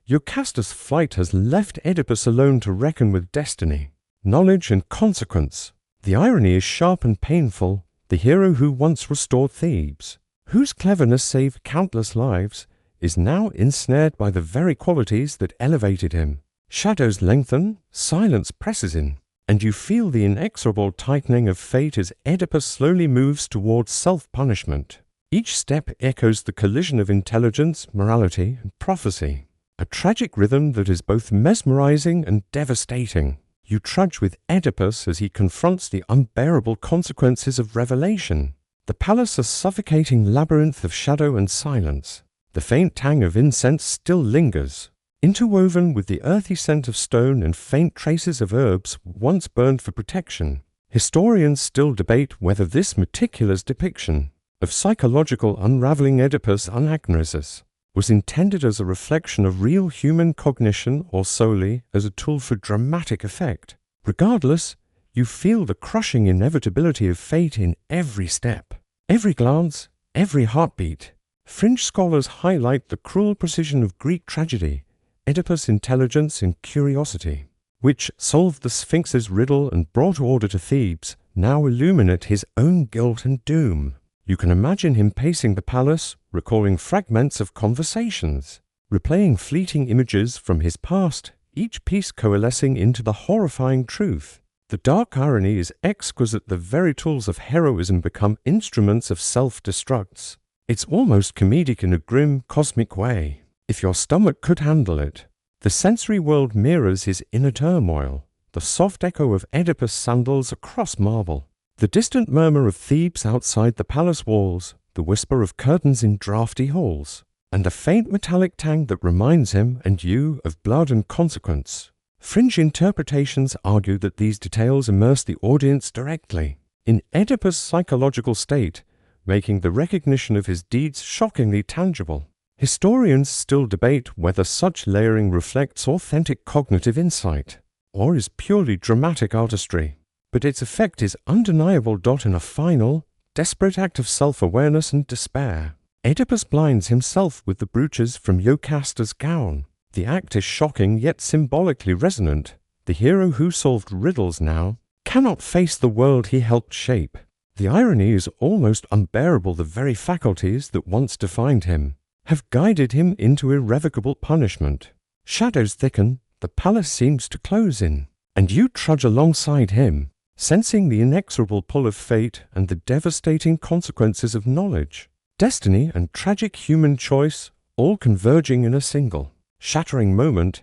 Jocasta's flight has left Oedipus alone to reckon with destiny, knowledge, and consequence. The irony is sharp and painful. The hero who once restored Thebes, whose cleverness saved countless lives, is now ensnared by the very qualities that elevated him. Shadows lengthen, silence presses in, and you feel the inexorable tightening of fate as Oedipus slowly moves towards self-punishment. Each step echoes the collision of intelligence, morality, and prophecy, a tragic rhythm that is both mesmerizing and devastating. You trudge with Oedipus as he confronts the unbearable consequences of revelation. The palace a suffocating labyrinth of shadow and silence. The faint tang of incense still lingers, interwoven with the earthy scent of stone and faint traces of herbs once burned for protection. Historians still debate whether this meticulous depiction of psychological unraveling Oedipus' Unagnesis was intended as a reflection of real human cognition or solely as a tool for dramatic effect. Regardless, you feel the crushing inevitability of fate in every step, every glance, every heartbeat. Fringe scholars highlight the cruel precision of Greek tragedy, Oedipus' intelligence and curiosity, which solved the Sphinx's riddle and brought order to Thebes, now illuminate his own guilt and doom. You can imagine him pacing the palace, recalling fragments of conversations, replaying fleeting images from his past, each piece coalescing into the horrifying truth. The dark irony is exquisite. The very tools of heroism become instruments of self-destructs. It's almost comedic in a grim, cosmic way, if your stomach could handle it. The sensory world mirrors his inner turmoil, the soft echo of Oedipus' sandals across marble, the distant murmur of Thebes outside the palace walls, the whisper of curtains in drafty halls, and a faint metallic tang that reminds him and you of blood and consequence. Fringe interpretations argue that these details immerse the audience directly in Oedipus' psychological state, making the recognition of his deeds shockingly tangible. Historians still debate whether such layering reflects authentic cognitive insight, or is purely dramatic artistry, but its effect is undeniable. In a final, desperate act of self-awareness and despair, Oedipus blinds himself with the brooches from Jocasta's gown. The act is shocking yet symbolically resonant. The hero who solved riddles now cannot face the world he helped shape. The irony is almost unbearable. The very faculties that once defined him have guided him into irrevocable punishment. Shadows thicken, the palace seems to close in, and you trudge alongside him, sensing the inexorable pull of fate and the devastating consequences of knowledge. Destiny and tragic human choice all converging in a single, shattering moment,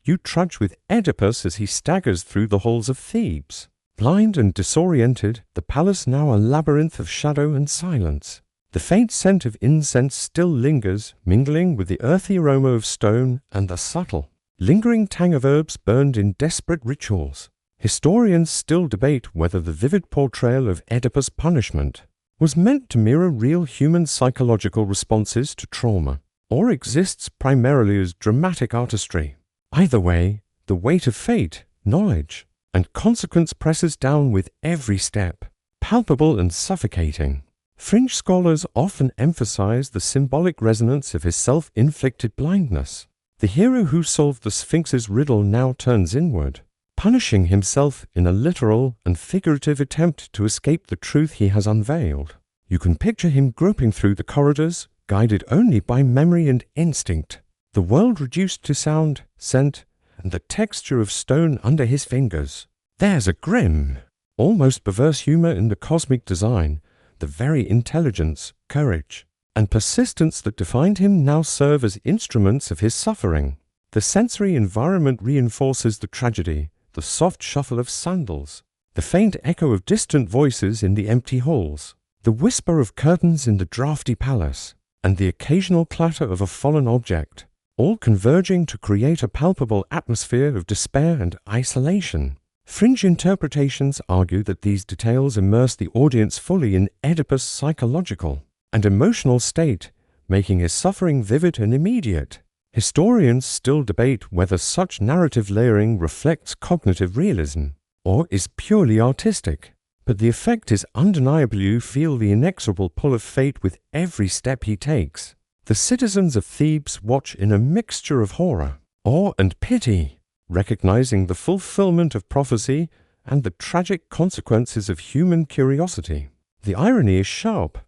you trudge with Oedipus as he staggers through the halls of Thebes. Blind and disoriented, the palace now a labyrinth of shadow and silence. The faint scent of incense still lingers, mingling with the earthy aroma of stone and the subtle, lingering tang of herbs burned in desperate rituals. Historians still debate whether the vivid portrayal of Oedipus' punishment was meant to mirror real human psychological responses to trauma, or exists primarily as dramatic artistry. Either way, the weight of fate, knowledge, and consequence presses down with every step, palpable and suffocating. Fringe scholars often emphasize the symbolic resonance of his self-inflicted blindness. The hero who solved the Sphinx's riddle now turns inward, punishing himself in a literal and figurative attempt to escape the truth he has unveiled. You can picture him groping through the corridors, guided only by memory and instinct, the world reduced to sound, scent, and the texture of stone under his fingers. There's a grim, almost perverse humor in the cosmic design. The very intelligence, courage, and persistence that defined him now serve as instruments of his suffering. The sensory environment reinforces the tragedy, the soft shuffle of sandals, the faint echo of distant voices in the empty halls, the whisper of curtains in the drafty palace, and the occasional clatter of a fallen object, all converging to create a palpable atmosphere of despair and isolation. Fringe interpretations argue that these details immerse the audience fully in Oedipus' psychological and emotional state, making his suffering vivid and immediate. Historians still debate whether such narrative layering reflects cognitive realism or is purely artistic, but the effect is undeniable. You feel the inexorable pull of fate with every step he takes. The citizens of Thebes watch in a mixture of horror, awe, and pity, recognizing the fulfillment of prophecy and the tragic consequences of human curiosity. The irony is sharp.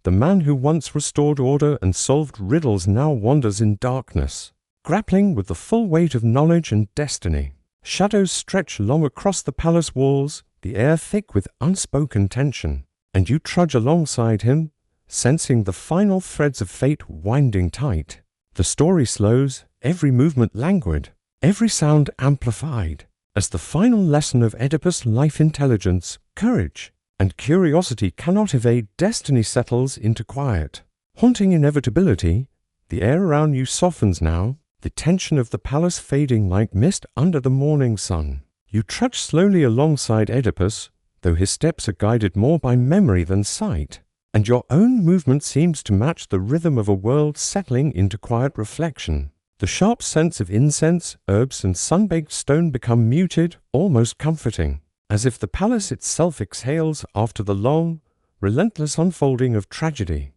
The man who once restored order and solved riddles now wanders in darkness, grappling with the full weight of knowledge and destiny. Shadows stretch long across the palace walls, the air thick with unspoken tension, and you trudge alongside him, sensing the final threads of fate winding tight. The story slows, every movement languid, every sound amplified, as the final lesson of Oedipus' life intelligence, courage, and curiosity cannot evade destiny settles into quiet. Haunting inevitability, the air around you softens now, the tension of the palace fading like mist under the morning sun. You trudge slowly alongside Oedipus, though his steps are guided more by memory than sight, and your own movement seems to match the rhythm of a world settling into quiet reflection. The sharp scents of incense, herbs, and sun-baked stone become muted, almost comforting, as if the palace itself exhales after the long, relentless unfolding of tragedy.